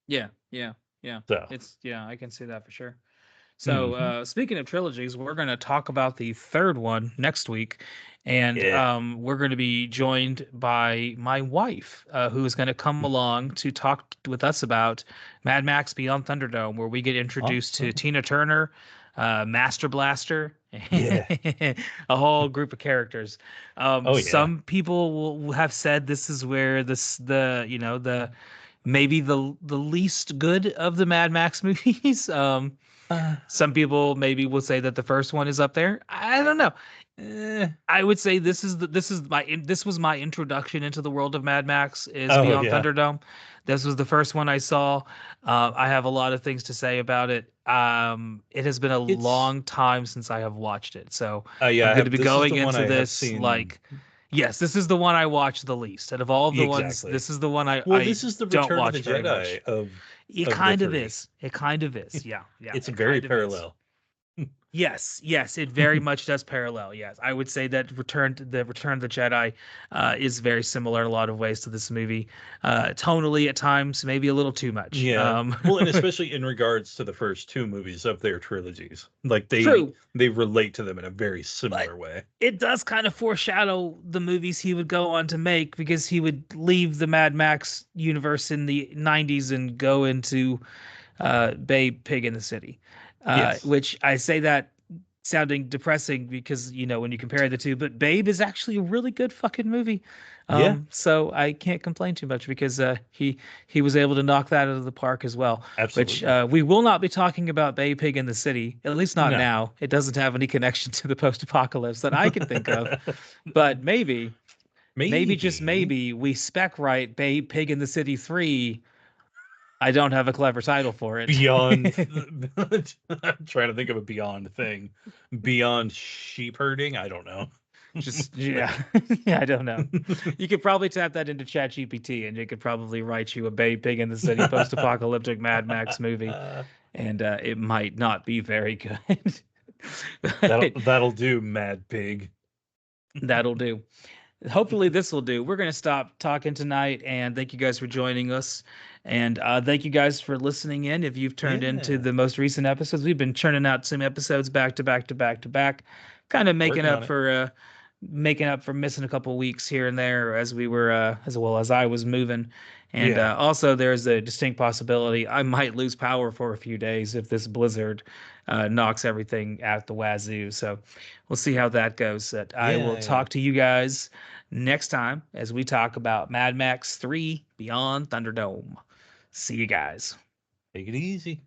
Yeah. Yeah. Yeah. So, Yeah, I can see that for sure. So, mhm. speaking of trilogies, we're going to talk about the third one next week, and Yeah. we're going to be joined by my wife, who is going to come along to talk with us about Mad Max Beyond Thunderdome, where we get introduced to Awesome. Tina Turner, Master Blaster, Yeah. a whole group of characters. Oh yeah. Some people will have said this is where the maybe the least good of the Mad Max movies. Uh, Some people maybe will say that the first one is up there. I don't know. I would say this was my introduction into the world of Mad Max is Oh Beyond yeah, Thunderdome. This was the first one I saw. I have a lot of things to say about it. It has been a it's long time since I have watched it, so yeah. I'm I going to have be this is the going one into I have this seen. like, yes, this is the one I watch the least. Out of all of the ones, Exactly. this is the one Well, I this is the don't Return of the watch very much. Jedi of It the kind of three. is. It kind of is. Yeah, yeah. It's It very kind of is. parallel. Yes, it very much does parallel. Yes, I would say that Return of the Jedi is very similar in a lot of ways to this movie. Tonally, at times, maybe a little too much. Yeah. Well, and especially in regards to the first two movies of their trilogies, like True, they relate to them in a very but similar way. it does kind of foreshadow the movies he would go on to make because he would leave the Mad Max universe in the '90s and go into Babe Pig in the City, Yes. which I say that sounding depressing because when you compare the two, but Babe is actually a really good fucking movie. Yeah. So I can't complain too much because he was able to knock that out of the park as well. Which Absolutely. we will not be talking about Babe Pig in the City, at least not No. now. It doesn't have any connection to the post-apocalypse that I can think of. But maybe just Maybe. maybe we spec right Babe Pig in the City 3. I don't have a clever title for it. Beyond. I'm trying to think of a beyond thing. Beyond sheep herding. I don't know. Just yeah, yeah, I don't know. You could probably tap that into ChatGPT, and it could probably write you a Babe Pig in the City post-apocalyptic Mad Max movie, and it might not be very good. But that'll do, Mad Pig. that'll do. Hopefully, this will do. We're gonna stop talking tonight, and thank you guys for joining us, and thank you guys for listening in. If you've turned into Yeah. the most recent episodes, we've been churning out some episodes back to back to back to back, kind of Working on it. making up for missing a couple weeks here and there as we were as well as I was moving. And Yeah. also, there's a distinct possibility I might lose power for a few days if this blizzard knocks everything out the wazoo. So we'll see how that goes. I will Yeah. talk to you guys next time as we talk about Mad Max 3 Beyond Thunderdome. See you guys. Take it easy.